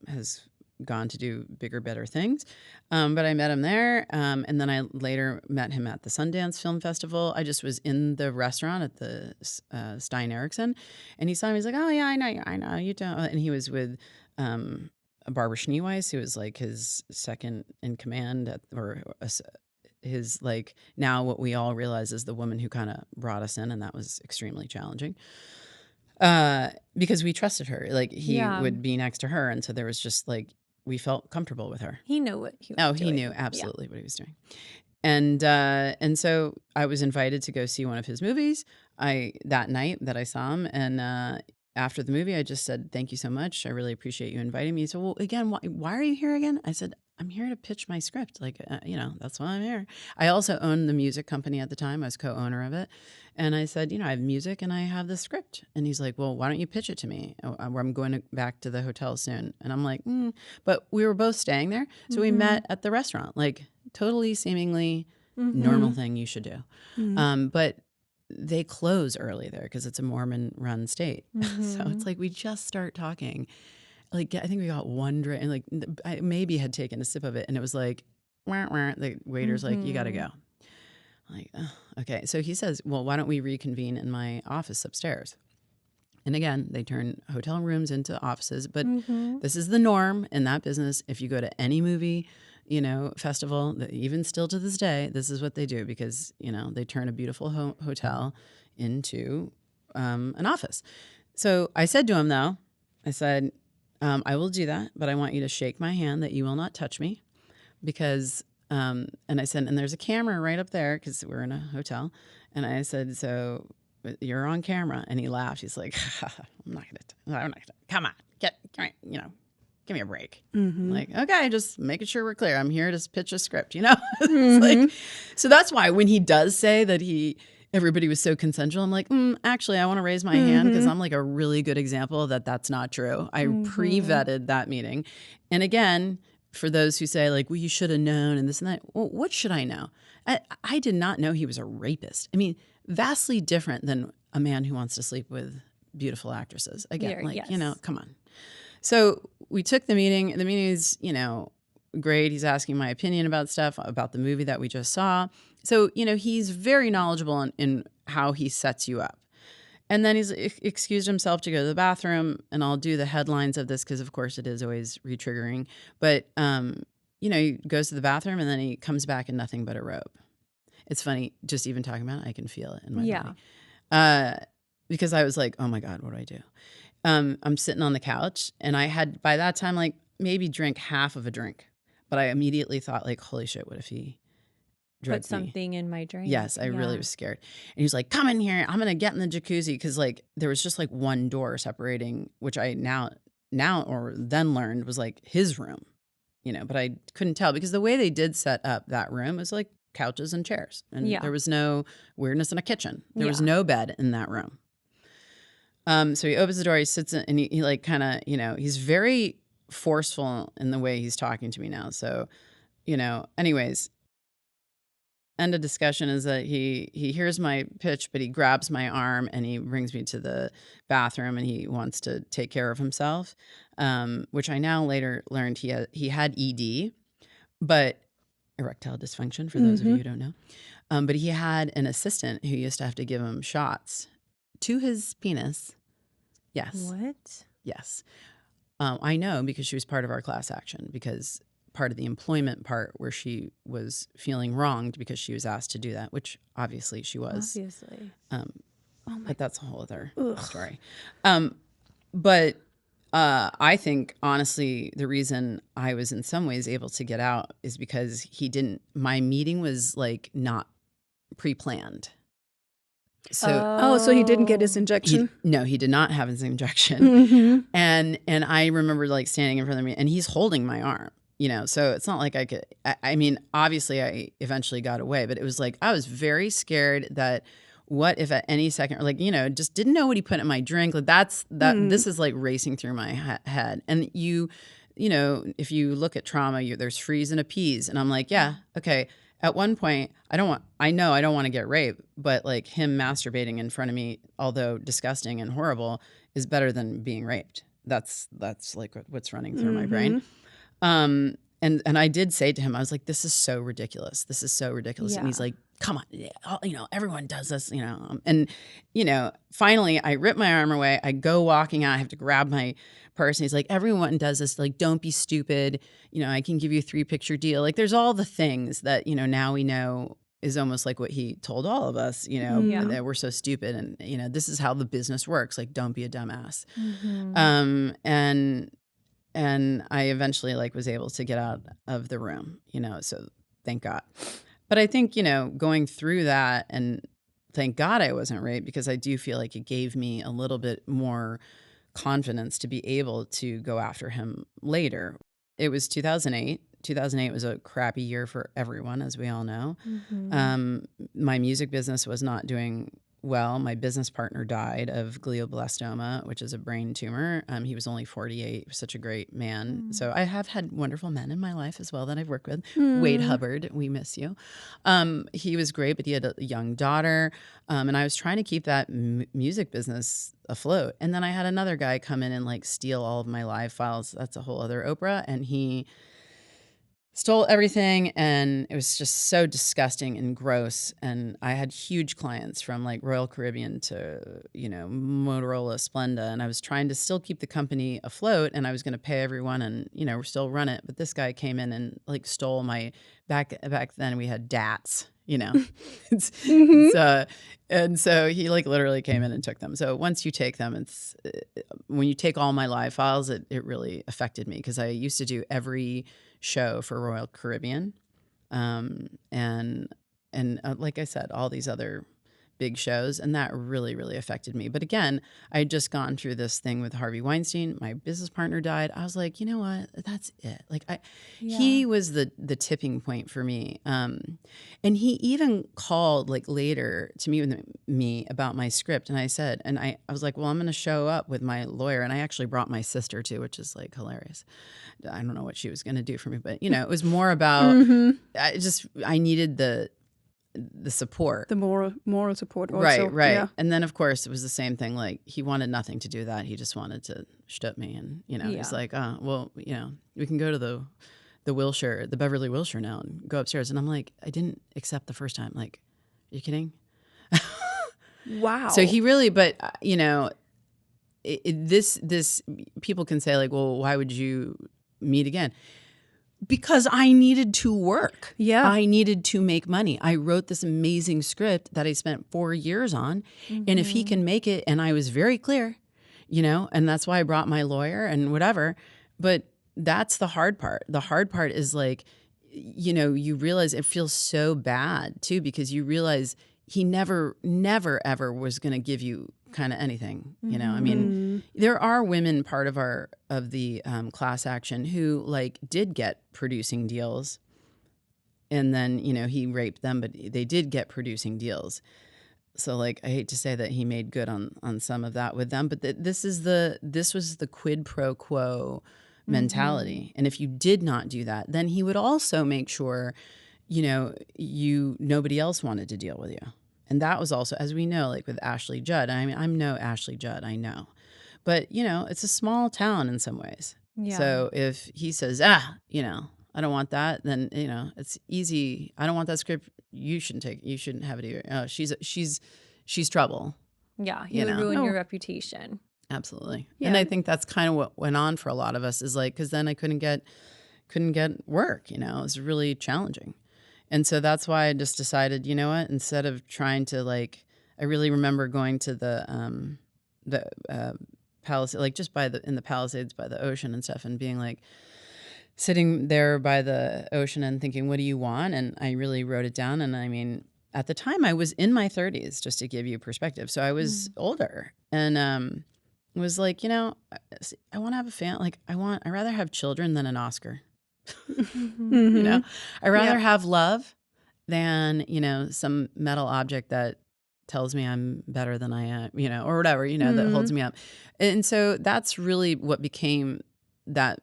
has gone to do bigger, better things, but I met him there, and then I later met him at the Sundance Film Festival. I just was in the restaurant at the Stein Eriksen, and he saw me. He's like, "Oh yeah, I know you don't," and he was with Barbara Schneeweiss, who was like his second in command, his like now what we all realize is the woman who kind of brought us in, and that was extremely challenging because we trusted her. Like he would be next to her, and so there was just like we felt comfortable with her.
He knew what he was doing.
He knew absolutely what he was doing, and so I was invited to go see one of his movies. That night that I saw him, and after the movie, I just said, thank you so much. I really appreciate you inviting me. So, well, again, why are you here again? I said, I'm here to pitch my script. Like, that's why I'm here. I also owned the music company at the time. I was co-owner of it. And I said, I have music and I have the script. And he's like, well, why don't you pitch it to me? I'm going back to the hotel soon. And I'm like, But we were both staying there. So we met at the restaurant, like totally seemingly normal thing you should do. But they close early there because it's a Mormon-run state. So it's like we just start talking. Like I think we got one drink, and like I maybe had taken a sip of it, and it was like, wah, wah. The waiter's like, you got to go. I'm like, oh, okay. So he says, well, why don't we reconvene in my office upstairs? And again, they turn hotel rooms into offices, but this is the norm in that business. If you go to any movie, festival, even still to this day, this is what they do, because, they turn a beautiful hotel into an office. So I said to him, though, I said, I will do that, but I want you to shake my hand that you will not touch me, because, and I said, and there's a camera right up there because we're in a hotel. And I said, so you're on camera. And he laughed. He's like, I'm not going to, come on, give me a break. Like, okay, just making sure we're clear. I'm here to pitch a script, It's like, so that's why when he does say that everybody was so consensual, I'm like, actually, I want to raise my hand because I'm like a really good example that that's not true. I pre-vetted that meeting. And again, for those who say like, well, you should have known and this and that. Well, what should I know? I did not know he was a rapist. I mean, vastly different than a man who wants to sleep with beautiful actresses. Again, come on. So we took the meeting. The meeting is, great. He's asking my opinion about stuff, about the movie that we just saw. So, he's very knowledgeable in how he sets you up. And then he's excused himself to go to the bathroom, and I'll do the headlines of this because, of course, it is always re-triggering. But, he goes to the bathroom, and then he comes back in nothing but a robe. It's funny, just even talking about it, I can feel it in my body. Because I was like, oh, my God, what do I do? I'm sitting on the couch, and I had, by that time, like maybe drank half of a drink. But I immediately thought, like, holy shit, what if he drugged
put something in my drink?
Yes, I really was scared. And he was like, come in here. I'm going to get in the jacuzzi. Because, like, there was just, like, one door separating, which I now or then learned was, like, his room. But I couldn't tell. Because the way they did set up that room was, like, couches and chairs. And there was no weirdness in a kitchen. There was no bed in that room. So he opens the door, he sits in, and he like kind of, you know, he's very forceful in the way he's talking to me now. So, you know, anyways, end of discussion is that he hears my pitch, but he grabs my arm and he brings me to the bathroom and he wants to take care of himself, which I now later learned he had ED, but erectile dysfunction, for those of you who don't know. But he had an assistant who used to have to give him shots to his penis. Yes.
What?
Yes. I know because she was part of our class action, because part of the employment part where she was feeling wronged because she was asked to do that, which obviously she was.
Obviously.
But that's a whole other story. But I think, honestly, the reason I was in some ways able to get out is because my meeting was like not pre-planned. So,
so he didn't get his injection?
No, he did not have his injection. And I remember like standing in front of me and he's holding my arm, you know, so it's not like I could, I mean, obviously I eventually got away, but it was like, I was very scared that what if at any second, or like, you know, just didn't know what he put in my drink. Like this is like racing through my head. And you know, if you look at trauma, there's freeze and appease. And I'm like, yeah, okay. At one point, I don't want to get raped, but like him masturbating in front of me, although disgusting and horrible, is better than being raped. That's like what's running through my brain. And I did say to him, I was like, this is so ridiculous. This is so ridiculous. Yeah. And he's like, come on, you know, everyone does this, you know. And, you know, finally I rip my arm away. I go walking out. I have to grab my purse. And he's like, everyone does this. Like, don't be stupid. You know, I can give you a 3-picture deal. Like, there's all the things that, you know, now we know is almost like what he told all of us, you know, that we're so stupid. And, you know, this is how the business works. Like, don't be a dumbass. And I eventually like was able to get out of the room, you know, so thank God. But I think, you know, going through that, and thank God I wasn't raped, because I do feel like it gave me a little bit more confidence to be able to go after him later. It was 2008. 2008 was a crappy year for everyone, as we all know. My music business was not doing well. My business partner died of glioblastoma, which is a brain tumor. He was only 48, such a great man. So I have had wonderful men in my life as well that I've worked with. Wade Hubbard, we miss you. He was great, but he had a young daughter. And I was trying to keep that music business afloat. And then I had another guy come in and like steal all of my live files. That's a whole other Oprah. And he stole everything, and it was just so disgusting and gross. And I had huge clients from like Royal Caribbean to, you know, Motorola, Splenda, and I was trying to still keep the company afloat, and I was going to pay everyone and, you know, still run it. But this guy came in and like stole my back then we had DATs, you know. And so he like literally came in and took them. So once you take them, when you take all my live files, it really affected me, because I used to do every show for Royal Caribbean, and like I said, all these other big shows, and that really, really affected me. But again, I had just gone through this thing with Harvey Weinstein. My business partner died. I was like, you know what? That's it. Like he was the tipping point for me. And he even called like later to meet with me about my script. And I said, and I was like, well, I'm going to show up with my lawyer. And I actually brought my sister too, which is like hilarious. I don't know what she was going to do for me, but you know, it was more about, I needed the support,
the moral support also.
Right.
Yeah.
And then of course it was the same thing. Like he wanted nothing to do with that. He just wanted to shtup me, and you know, he's like, oh, well, you know, we can go to the Beverly Wilshire now and go upstairs. And I'm like, I didn't accept the first time. Like, are you kidding?
Wow.
So he really, but you know, this people can say like, well, why would you meet again? Because I needed to work.
Yeah.
I needed to make money. I wrote this amazing script that I spent 4 years on. And if he can make it, and I was very clear, you know, and that's why I brought my lawyer and whatever. But that's the hard part. The hard part is like, you know, you realize it feels so bad too, because you realize he never, ever was going to give you kind of anything, you know. I mean, there are women part of the class action who like did get producing deals, And then, he raped them, but they did get producing deals. So like, I hate to say that he made good on some of that with them, but this was the quid pro quo mentality. And if you did not do that, then he would also make sure, nobody else wanted to deal with you. And that was also, as we know, like with Ashley Judd. I mean, I'm no Ashley Judd, I know. But, it's a small town in some ways. Yeah. So if he says, I don't want that, then, it's easy. I don't want that script. You shouldn't have it either. She's trouble.
Yeah. He would ruin your reputation.
Absolutely. Yeah. And I think that's kind of what went on for a lot of us, is like, because then I couldn't get work, it was really challenging. And so that's why I just decided, you know what, instead of trying to like, I really remember going to the Palisades, like just in the Palisades by the ocean and stuff, and being like, sitting there by the ocean and thinking, what do you want? And I really wrote it down. And I mean, at the time I was in my 30s, just to give you perspective. So I was older, and was like, I want to have a family. Like I'd rather have children than an Oscar. I'd rather have love than, some metal object that tells me I'm better than I am, or whatever, that holds me up. And so that's really what became that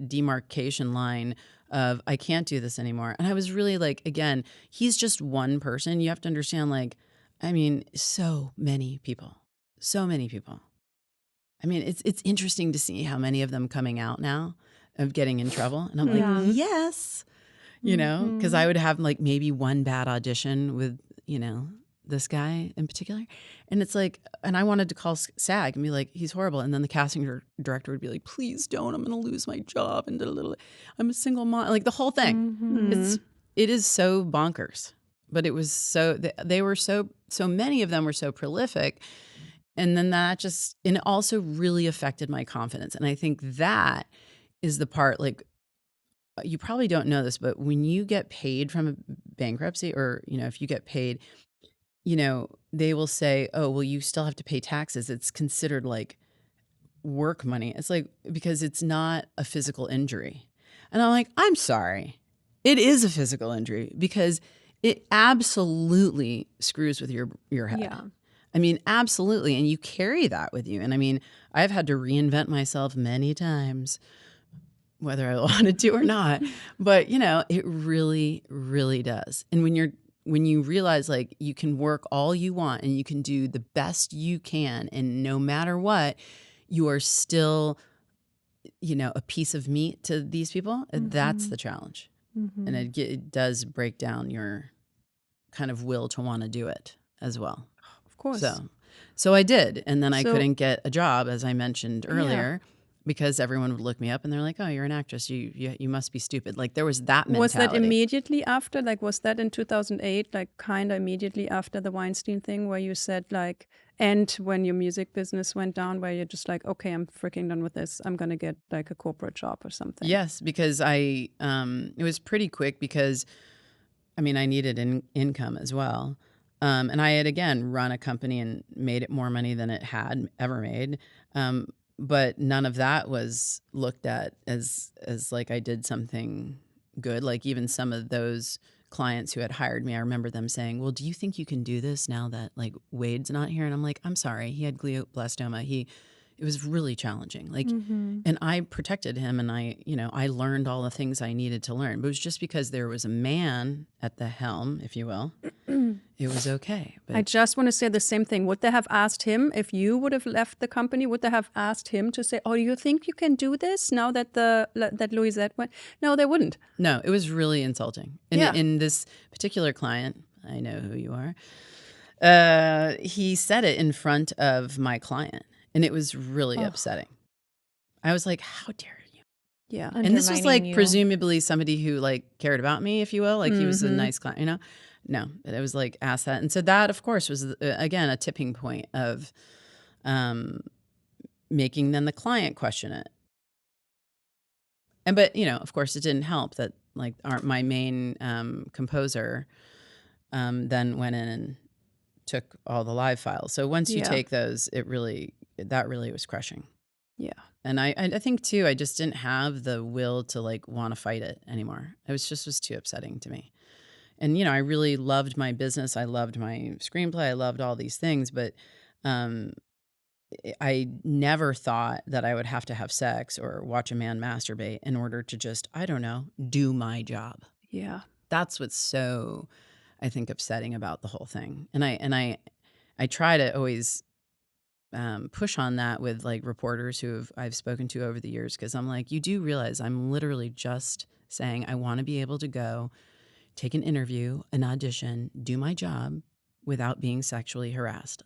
demarcation line of, I can't do this anymore. And I was really like, again, he's just one person. You have to understand, like, I mean, so many people. I mean, it's interesting to see how many of them coming out now of getting in trouble. And I'm like, yes, because I would have like maybe one bad audition with, this guy in particular. And it's like, and I wanted to call SAG and be like, he's horrible. And then the casting director would be like, please don't, I'm going to lose my job. And I'm a single mom. Like the whole thing. It is so bonkers. But it was they were so many of them were so prolific. And then and it also really affected my confidence. And I think that is the part, like, you probably don't know this, but when you get paid from a bankruptcy, or, if you get paid, they will say, oh, well, you still have to pay taxes. It's considered like work money. It's like, because it's not a physical injury. And I'm like, I'm sorry. It is a physical injury, because it absolutely screws with your head. Yeah. I mean, absolutely. And you carry that with you. And I mean, I've had to reinvent myself many times, whether I wanted to or not. But, it really, really does. And when you realize, like, you can work all you want and you can do the best you can, and no matter what, you are still, a piece of meat to these people, that's the challenge. And it does break down your kind of will to want to do it as well.
Of course.
So I did. And then I couldn't get a job, as I mentioned earlier. Yeah. Because everyone would look me up and they're like, oh, you're an actress. You must be stupid. Like, there was that mentality.
Was that immediately after? Like, was that in 2008, like kind of immediately after the Weinstein thing, where you said like, and when your music business went down, where you're just like, okay, I'm freaking done with this. I'm going to get like a corporate job or something.
Yes, because it was pretty quick, because, I mean, I needed income as well. And I had, again, run a company and made it more money than it had ever made. But none of that was looked at as like I did something good. Like, even some of those clients who had hired me, I remember them saying, well, do you think you can do this now that like Wade's not here? And I'm like, I'm sorry. He had glioblastoma. It was really challenging. Like, and I protected him, and I learned all the things I needed to learn. But it was just because there was a man at the helm, if you will. It was okay. But
I just want to say the same thing. Would they have asked him, if you would have left the company, would they have asked him to say, oh, you think you can do this now that that Louisette went? No, they wouldn't.
No, it was really insulting. In this particular client, I know who you are, he said it in front of my client. And it was really upsetting. I was like, how dare you?
Yeah.
And this was like presumably somebody who like cared about me, if you will. Like, he was a nice client, No, but it was like, ask that. And so that, of course, was, again, a tipping point of making then the client question it. But, of course, it didn't help that like my main composer then went in and took all the live files. So once you take those, that really was crushing.
Yeah.
And I think too, I just didn't have the will to like want to fight it anymore. It was too upsetting to me. And, I really loved my business. I loved my screenplay. I loved all these things, but I never thought that I would have to have sex or watch a man masturbate in order to just, I don't know, do my job.
Yeah.
That's what's so, I think, upsetting about the whole thing. And I try to always push on that with like reporters I've spoken to over the years, because I'm like, you do realize I'm literally just saying I want to be able to go take an interview, an audition, do my job without being sexually harassed.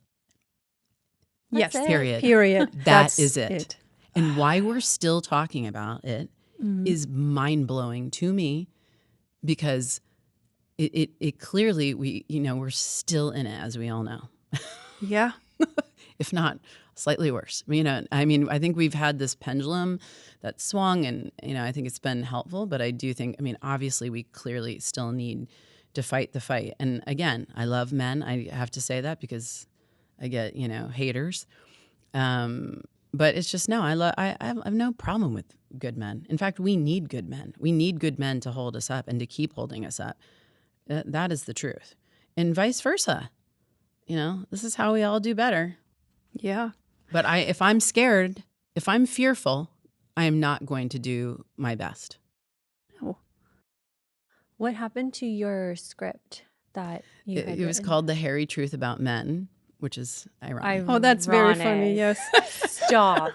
Yes.
Period.
That's
is it. And why we're still talking about it is mind-blowing to me, because it clearly we're still in it, as we all know.
Yeah.
If not slightly worse. I think we've had this pendulum that swung, and, I think it's been helpful, but I do think, obviously we clearly still need to fight the fight. And again, I love men. I have to say that because I get, haters. But it's just, no, I have no problem with good men. In fact, we need good men. We need good men to hold us up and to keep holding us up. That is the truth. And vice versa. This is how we all do better.
Yeah.
But if I'm scared, if I'm fearful, I am not going to do my best.
Oh.
What happened to your script that you had
It was called The Hairy Truth About Men, which is ironic.
Oh, that's very funny. Yes.
Stop.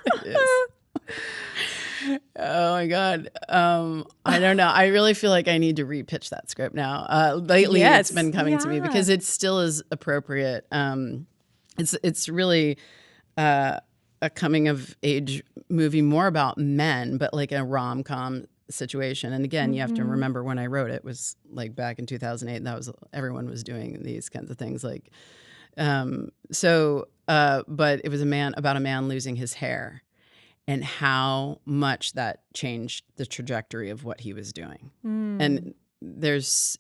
Oh my God. I don't know. I really feel like I need to repitch that script now. Lately, it's been coming to me because it still is appropriate. It's really a coming of age movie, more about men, but like a rom-com situation. And again, you have to remember when I wrote it was like back in 2008, and everyone was doing these kinds of things. Like, but it was about a man losing his hair and how much that changed the trajectory of what he was doing. And it's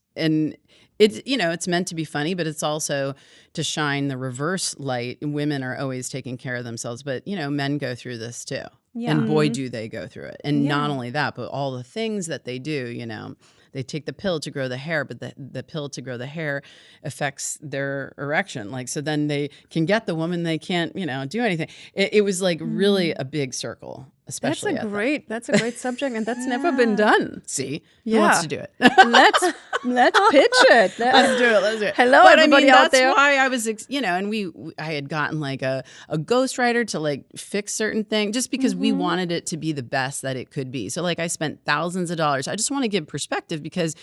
meant to be funny, but it's also to shine the reverse light. Women are always taking care of themselves, but men go through this too. Yeah. And boy, do they go through it. And not only that, but all the things that they do, they take the pill to grow the hair, but the pill to grow the hair affects their erection. Like, so then they can get the woman, they can't, do anything. It was like really a big circle, especially.
That's a great subject, and that's never been done.
See? Who wants to do it?
Let's pitch it.
Let's do it.
Hello,
but
everybody out there.
That's why I was, and I had gotten like a ghostwriter to like fix certain things just because we wanted it to be the best that it could be. So like I spent thousands of dollars. I just want to give perspective because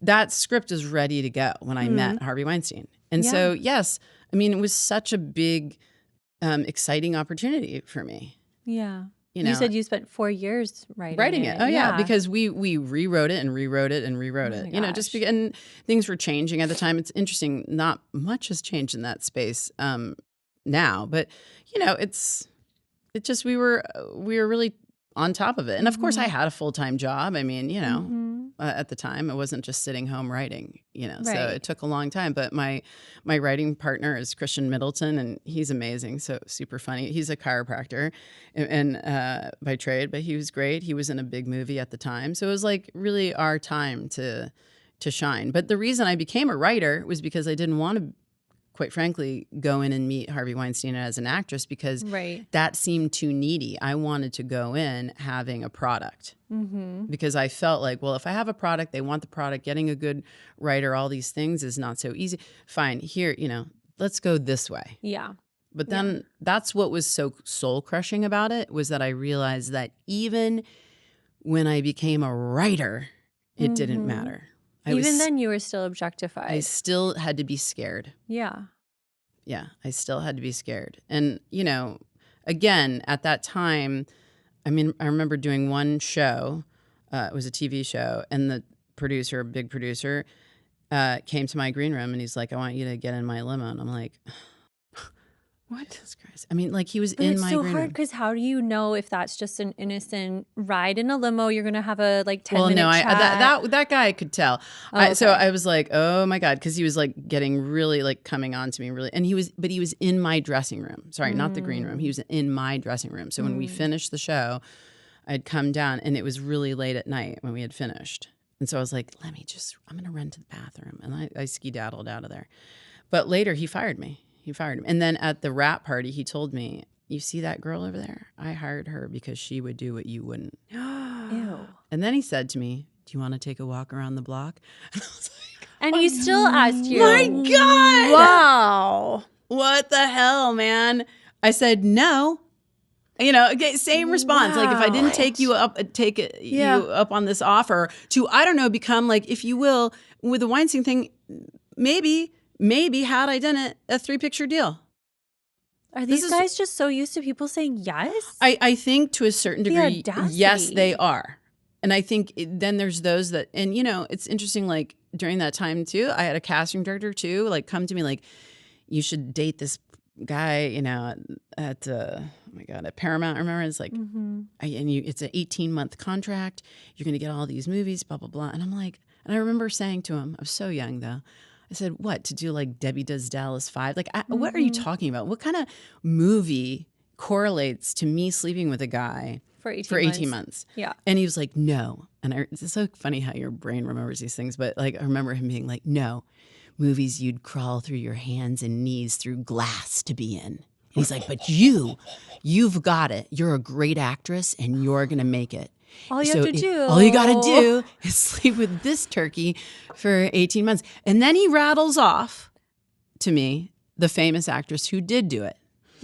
that script is ready to go when I met Harvey Weinstein. And so, yes, it was such a big, exciting opportunity for me.
Yeah. You said you spent 4 years writing it.
Oh yeah, because we rewrote it and rewrote it and rewrote it. Just and things were changing at the time. It's interesting. Not much has changed in that space now, but it's just we were really on top of it. And of course, I had a full-time job. At the time, I wasn't just sitting home writing. So it took a long time. But my writing partner is Christian Middleton, and he's amazing. So super funny. He's a chiropractor, and by trade, but he was great. He was in a big movie at the time, so it was like really our time to shine. But the reason I became a writer was because I didn't want to, quite frankly, go in and meet Harvey Weinstein as an actress because that seemed too needy. I wanted to go in having a product because I felt like, well, if I have a product, they want the product, getting a good writer, all these things is not so easy. Fine, here, let's go this way.
Yeah.
But then that's what was so soul crushing about it, was that I realized that even when I became a writer, it didn't matter.
Then you were still objectified.
I still had to be scared.
Yeah.
Yeah, I still had to be scared. And, again, at that time, I remember doing one show. It was a TV show. And the producer, a big producer, came to my green room and he's like, I want you to get in my limo. And I'm like,
What?
Jesus Christ. I mean, like he was
But
in
it's
my
so
green
hard
room.
because how do you know if that's just an innocent ride in a limo? You're gonna have a like 10
Well,
minute
no,
chat.
that guy I could tell.
Oh,
So
okay.
I was like, oh my God, because he was like getting really like coming on to me really, and he was in my dressing room. Sorry, not the green room. He was in my dressing room. So when we finished the show, I'd come down, and it was really late at night when we had finished, and so I was like, I'm gonna run to the bathroom, and I skedaddled out of there. But later he fired me. And then at the wrap party, he told me, you see that girl over there? I hired her because she would do what you wouldn't.
Ew.
And then he said to me, do you want to take a walk around the block? And I was like,
And he still asked you.
my God.
Wow.
What the hell, man? I said, no. You know, same response. Like if I didn't take you up on this offer to, I don't know, become like, if you will, with the Weinstein thing, maybe had I done it, a 3-picture deal.
Are these guys just so used to people saying yes?
I think to a certain degree,
audacity.
yes, they are. And I think then there's those that, and you know, it's interesting, like during that time too, I had a casting director too, like come to me like, you should date this guy, you know, at oh my God, at Paramount, remember? It's like, it's an 18-month contract. You're going to get all these movies, blah, blah, blah. And I'm like, and I remember saying to him, I was so young though, I said, what, to do like Debbie Does Dallas 5? Like, what are you talking about? What kind of movie correlates to me sleeping with a guy
for 18
months?
Yeah.
And he was like, no. And it's so funny how your brain remembers these things. But like, I remember him being like, no, movies you'd crawl through your hands and knees through glass to be in. And he's like, but you've got it. You're a great actress and you're going to make it.
All you have to do.
All you got to do is sleep with this turkey for 18 months. And then he rattles off to me the famous actress who did do it.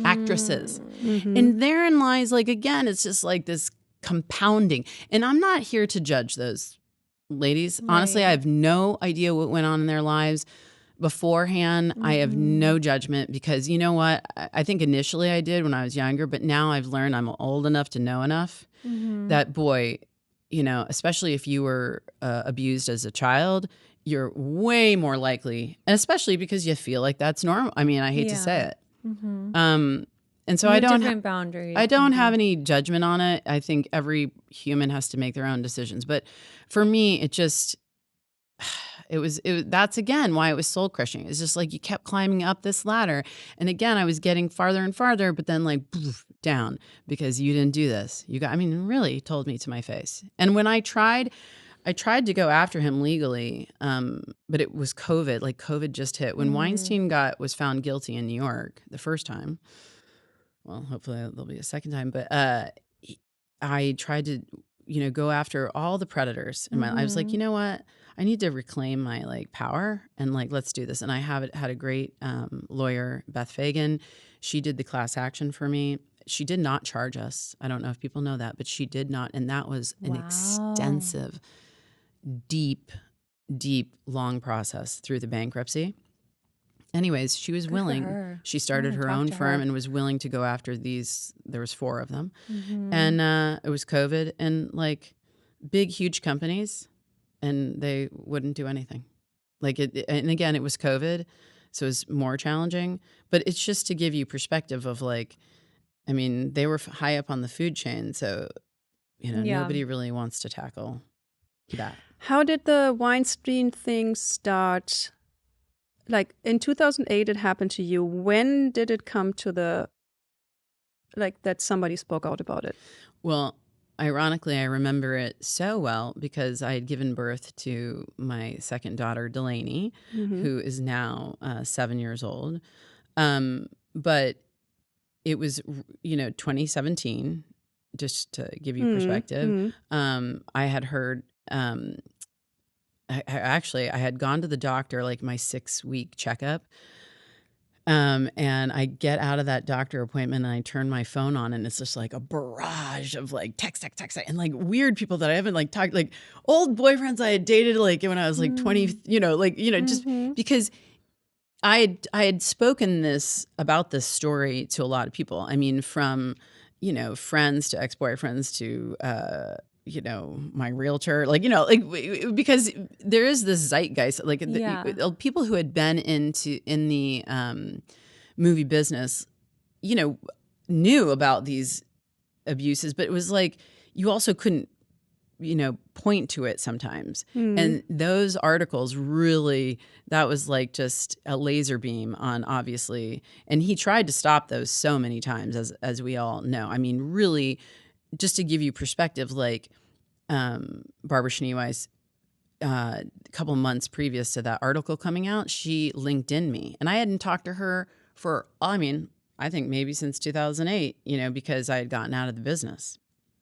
Actresses. Mm-hmm. And therein lies, like, again, it's just like this compounding. And I'm not here to judge those ladies. Right. Honestly, I have no idea what went on in their lives beforehand. I have no judgment because you know what? I think initially I did when I was younger, but now I've learned I'm old enough to know enough that, boy, you know, especially if you were abused as a child, you're way more likely, and especially because you feel like that's normal. I mean, I hate to say it. And so I don't have boundaries. I don't have any judgment on it. I think every human has to make their own decisions. But for me, it just, that's again why it was soul crushing. It's just like you kept climbing up this ladder. And again, I was getting farther and farther, but then like poof, down because you didn't do this. Really told me to my face. And when I tried to go after him legally, but it was COVID. Like COVID just hit. When Weinstein was found guilty in New York the first time, well, hopefully there'll be a second time, but I tried to, go after all the predators. And I was like, you know what? I need to reclaim my like power and like, let's do this. And I had a great lawyer, Beth Fagan. She did the class action for me. She did not charge us. I don't know if people know that, but she did not. And that was an extensive, deep, long process through the bankruptcy. Anyways, she was willing. She started her own firm and was willing to go after these. There was 4 of them. And it was COVID and like big, huge companies, and they wouldn't do anything. And again, it was COVID, so it was more challenging. But it's just to give you perspective of like, I mean, they were high up on the food chain, so nobody really wants to tackle that.
How did the Weinstein thing start? Like in 2008, it happened to you. When did it come to that somebody spoke out about it?
Well, ironically, I remember it so well because I had given birth to my second daughter, Delaney, who is now 7 years old. But it was, 2017, just to give you perspective. I had heard... I had gone to the doctor, like my 6-week checkup. And I get out of that doctor appointment and I turn my phone on and it's just like a barrage of like text and like weird people that I haven't like talked, like old boyfriends I had dated like when I was like 20, just because I had spoken about this story to a lot of people. I mean, from, friends to ex-boyfriends to, my realtor, because there is this zeitgeist, people who had been in the movie business knew about these abuses, but it was like you also couldn't, point to it sometimes. And those articles really, that was like just a laser beam on, obviously. And he tried to stop those so many times, as we all know. I mean, really, just to give you perspective, like Barbara Schneeweiss, a couple months previous to that article coming out, she LinkedIn me. And I hadn't talked to her for, I think maybe since 2008, because I had gotten out of the business.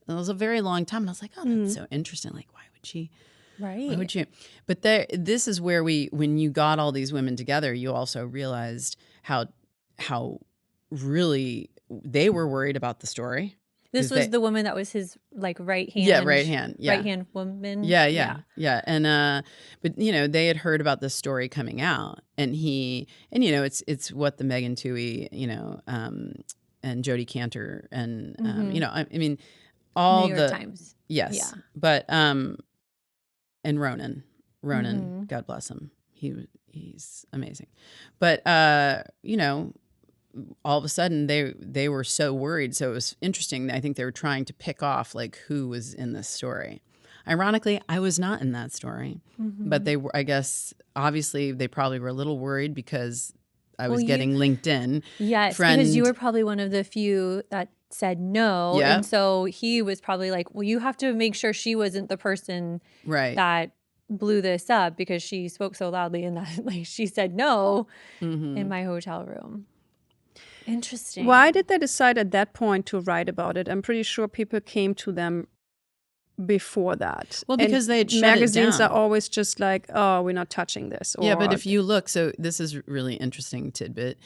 It was a very long time. And I was like, oh, that's so interesting. Like, why would she?
Right.
Why would she? But this is where when you got all these women together, you also realized how really they were worried about the story.
This was the woman that was his like right hand.
Yeah, right hand. Yeah.
Right hand woman.
Yeah. And but they had heard about this story coming out, and it's what the Megan Twohey, and Jodie Cantor, and all
New York Times.
Yes.
Yeah.
But and Ronan, God bless him. He's amazing. But all of a sudden they were so worried. So it was interesting. I think they were trying to pick off like who was in this story. Ironically, I was not in that story, but they were, I guess, obviously they probably were a little worried because I was getting LinkedIn.
Yes, because you were probably one of the few that said no.
Yeah.
And so he was probably like, well, you have to make sure she wasn't the person that blew this up because she spoke so loudly and that like she said no in my hotel room. Interesting.
Why did they decide at that point to write about it? I'm pretty sure people came to them before that.
Well, because they had shut
magazines
it down.
Are always just like, oh, we're not touching this.
Yeah, but if you look, so this is really interesting tidbit.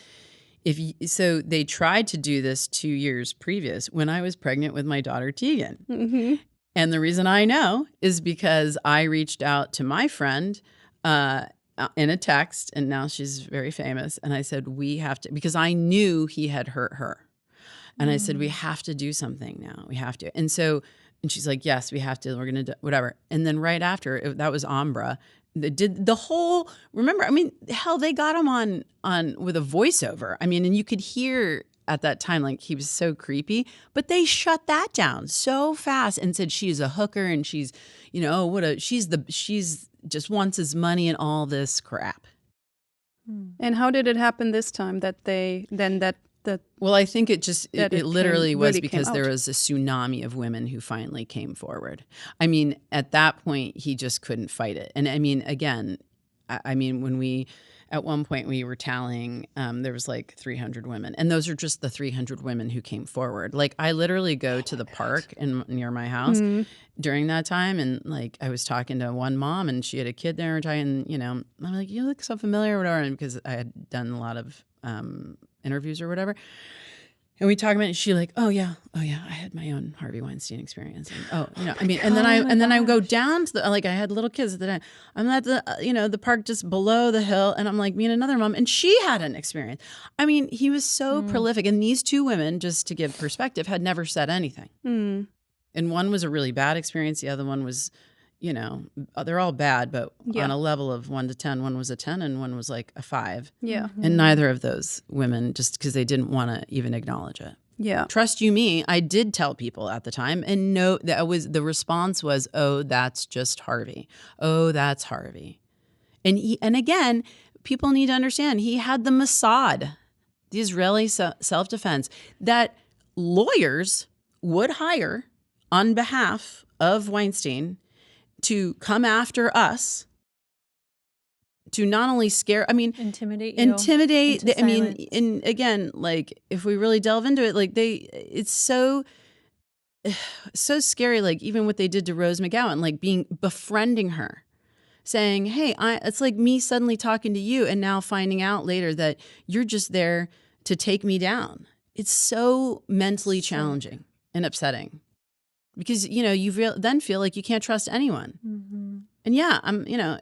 So they tried to do this 2 years previous when I was pregnant with my daughter Tegan. And the reason I know is because I reached out to my friend in a text, and now she's very famous. And I said, we have to, because I knew he had hurt her. And I said, we have to do something now. We have to. And she's like, yes, we have to. We're going to do whatever. And then right after, that was Ambra. Did the whole, remember, hell, they got him on with a voiceover. And you could hear at that time, like he was so creepy, but they shut that down so fast and said she's a hooker and she's, she's just wants his money and all this crap.
And how did it happen this time that
well, I think it literally was because there
out.
was a tsunami of women who finally came forward. At that point, he just couldn't fight it. And again, when at one point we were tallying, there was like 300 women. And those are just the 300 women who came forward. Like I literally go to the park near my house during that time. And like I was talking to one mom and she had a kid there and I'm like, you look so familiar or whatever. And because I had done a lot of interviews or whatever. And we talk about it, and she's like, oh yeah, I had my own Harvey Weinstein experience. And, and then I go down to the, like I had little kids at the time. I'm at the, the park just below the hill. And I'm like, me and another mom, and she had an experience. He was so prolific. And these two women, just to give perspective, had never said anything. And one was a really bad experience. The other one was, they're all bad, but on a level of 1 to 10, one was a 10 and one was like a 5.
Yeah.
And neither of those women, just because they didn't want to even acknowledge it.
Yeah.
Trust you me, I did tell people at the time, and no, the response was, oh, that's just Harvey. Oh, that's Harvey. And again, people need to understand, he had the Mossad, the Israeli self-defense, that lawyers would hire on behalf of Weinstein to come after us, to not only scare,
intimidate you.
And again, like if we really delve into it, like it's so scary. Like even what they did to Rose McGowan, like befriending her, saying, hey, it's like me suddenly talking to you and now finding out later that you're just there to take me down. It's so mentally challenging and upsetting. Because, you then feel like you can't trust anyone. And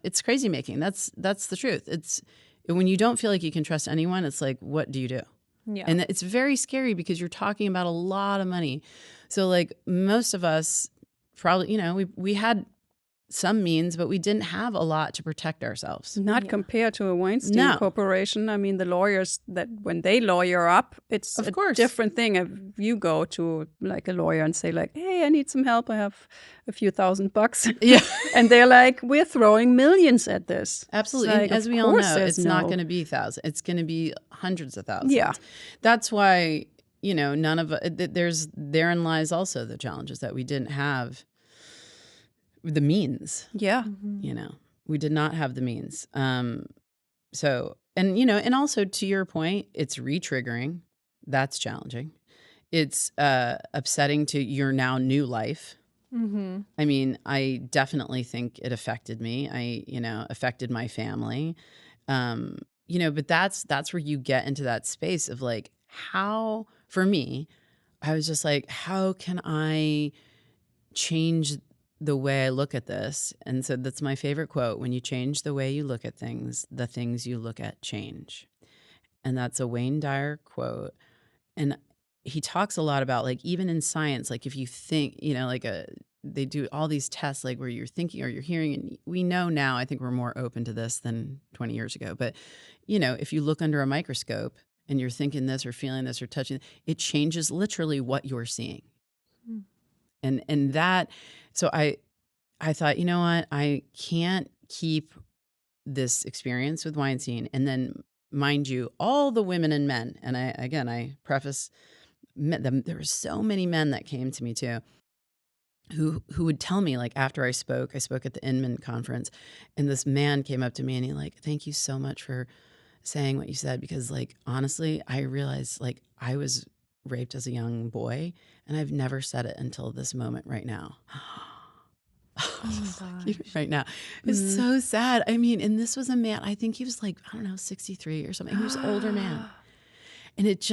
it's crazy making. That's the truth. It's when you don't feel like you can trust anyone, it's like, what do you do? Yeah. And it's very scary because you're talking about a lot of money. So like most of us probably, we had some means, but we didn't have a lot to protect ourselves.
Not compared to a Weinstein Corporation. I mean, the lawyers that when they lawyer up, it's
of course.
Different thing. If you go to like a lawyer and say like, hey, I need some help. I have a few $1,000.
Yeah.
And they're like, we're throwing millions at this.
Absolutely.
Like,
as we all know, it's not going to be thousands. It's going to be hundreds of thousands.
Yeah.
That's why, none of therein lies also the challenges that we didn't have the means.
Yeah.
We did not have the means. So, and also to your point, it's re-triggering. That's challenging. It's upsetting to your now new life. Mm-hmm. I mean, I definitely think it affected me. Affected my family. But that's where you get into that space of like, how, for me, I was just like, how can I change the way I look at this? And so that's my favorite quote. When you change the way you look at things, the things you look at change. And that's a Wayne Dyer quote. And he talks a lot about like, even in science, like if you think, they do all these tests, like where you're thinking or you're hearing, and we know now, I think we're more open to this than 20 years ago. But, if you look under a microscope and you're thinking this or feeling this or touching, it changes literally what you're seeing. And that, so I thought, you know what, I can't keep this experience with Weinstein. And then, mind you, all the women and men, and I preface, there were so many men that came to me too, who would tell me, like, after I spoke at the Inman conference, and this man came up to me and he like, thank you so much for saying what you said, because like, honestly, I realized like I was raped as a young boy and I've never said it until this moment right now.
Oh my gosh.
Right now. It's so sad. I mean, and this was a man, I think he was like, I don't know, 63 or something. He was an older man. And it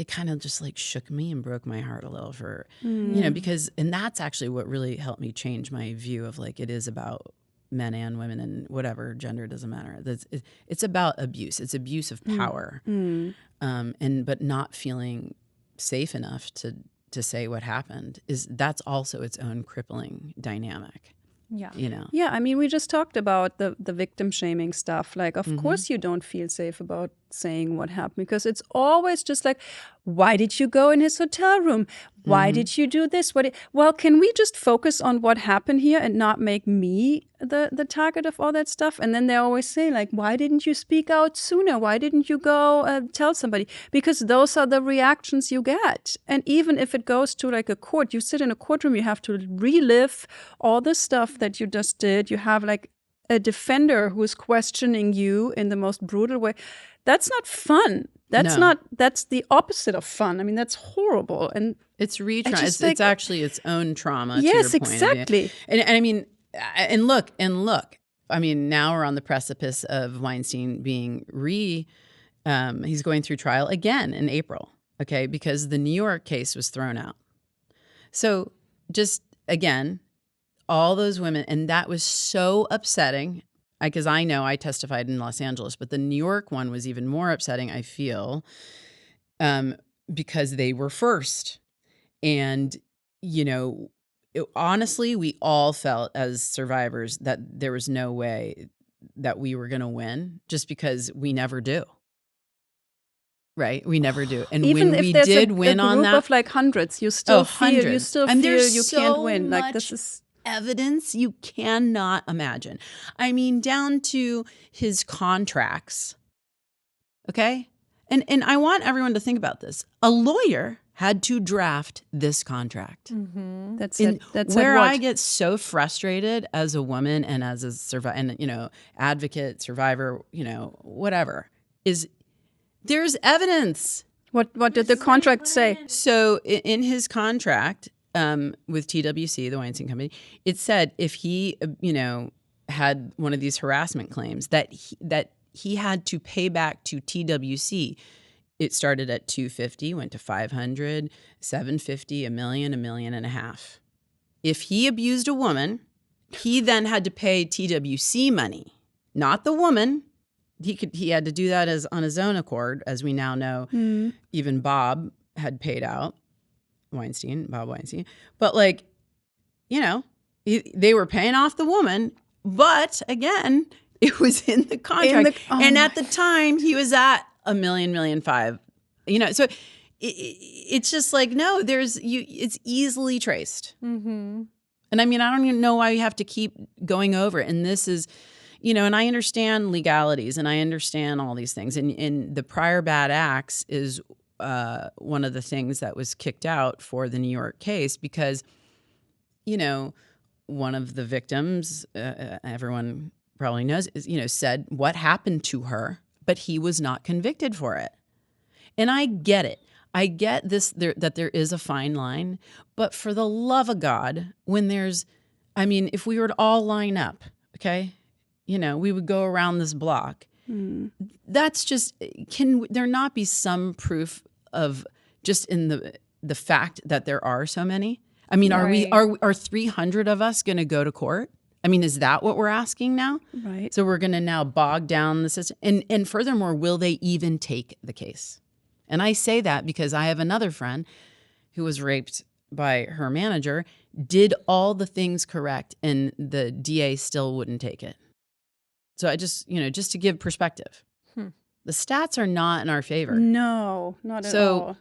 kind of just like shook me and broke my heart a little for, because, and that's actually what really helped me change my view of like, it is about men and women and whatever gender, doesn't matter. It's about abuse. It's abuse of power. But not feeling safe enough to say what happened that's also its own crippling dynamic.
Yeah.
Yeah, I mean, we just talked about the victim shaming stuff. Like, of course you don't feel safe about saying what happened, because it's always just like, why did you go in his hotel room? Why did you do this? Well, can we just focus on what happened here and not make me the target of all that stuff? And then they always say, like, why didn't you speak out sooner? Why didn't you go tell somebody? Because those are the reactions you get. And even if it goes to like a court, you sit in a courtroom, you have to relive all the stuff that you just did. You have like a defender who is questioning you in the most brutal way. That's not fun. That's the opposite of fun. I mean, that's horrible. And
it's it's actually its own trauma.
Yes,
to your point
exactly.
And I mean, and look. I mean, now we're on the precipice of Weinstein being he's going through trial again in April. Okay, because the New York case was thrown out. So just again, all those women, and that was so upsetting. Because I know I testified in Los Angeles, but the New York one was even more upsetting, I feel, because they were first. And, honestly, we all felt as survivors that there was no way that we were going to win, just because we never do. Right? We never do. And
even
when
if
we
there's
did
a
win on
group
that,
of like hundreds, you still feel you can't win.
Much
like this is
evidence you cannot imagine. I mean, down to his contracts. Okay? And I want everyone to think about this. A lawyer had to draft this contract.
Mm-hmm. That's
where I get so frustrated as a woman and as a survivor, and advocate, survivor, whatever, is there's evidence.
What did the contract say?
So in his contract, with TWC, the Weinstein Company, it said if he, had one of these harassment claims that he had to pay back to TWC. It started at $250, went to $500, $750, $1 million, $1.5 million. If he abused a woman, he then had to pay TWC money, not the woman. He had to do that on his own accord, as we now know. Even Bob had paid out. Bob Weinstein. But they were paying off the woman, but again, it was in the contract. And at the time, he was at $1 million, $1.5 million. You know, so it's just like, no, it's easily traced. Mm-hmm. And I mean, I don't even know why you have to keep going over it. And this is, you know, and I understand legalities and I understand all these things. And the prior bad acts is one of the things that was kicked out for the New York case because, you know, one of the victims, everyone probably knows, said what happened to her, but he was not convicted for it. And I get it. I get this, that there is a fine line, but for the love of God, if we were to all line up, okay, you know, we would go around this block. That's just, can there not be some proof of just in the fact that there are so many? I mean, are 300 of us going to go to court? I mean, is that what we're asking now?
Right.
So we're going to now bog down the system. And furthermore, will they even take the case? And I say that because I have another friend who was raped by her manager, did all the things correct, and the DA still wouldn't take it. So I just to give perspective, the stats are not in our favor.
No, not at all.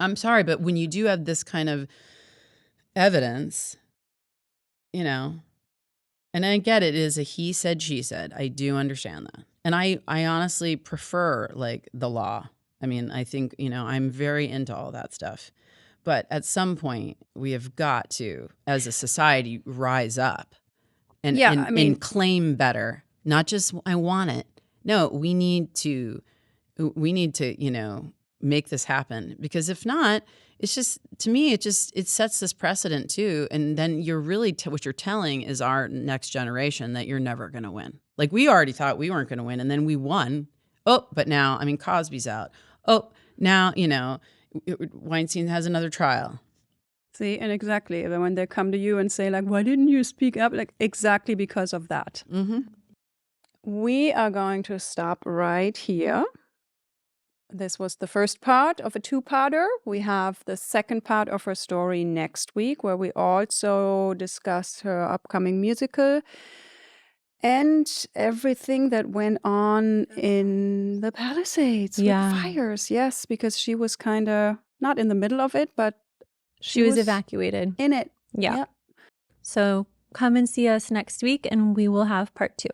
I'm sorry, but when you do have this kind of evidence, you know, and I get it is a he said, she said. I do understand that. And I honestly prefer like the law. I mean, I think, you know, I'm very into all that stuff. But at some point, we have got to, as a society, rise up and claim better. Not just, I want it. No, we need to, you know, make this happen. Because if not, it's just, to me, it sets this precedent too. And then you're really, what you're telling is our next generation that you're never going to win. Like we already thought we weren't going to win and then we won. Oh, but now, I mean, Cosby's out. Oh, now, you know, Weinstein has another trial.
See, and exactly. When they come to you and say like, why didn't you speak up? Like exactly because of that. Mm-hmm. We are going to stop right here. This was the first part of a two-parter. We have the second part of her story next week, where we also discuss her upcoming musical and everything that went on in the Palisades with fires. Yes, because she was kind of not in the middle of it, but
she was evacuated
in it.
Yeah. So come and see us next week and we will have part 2.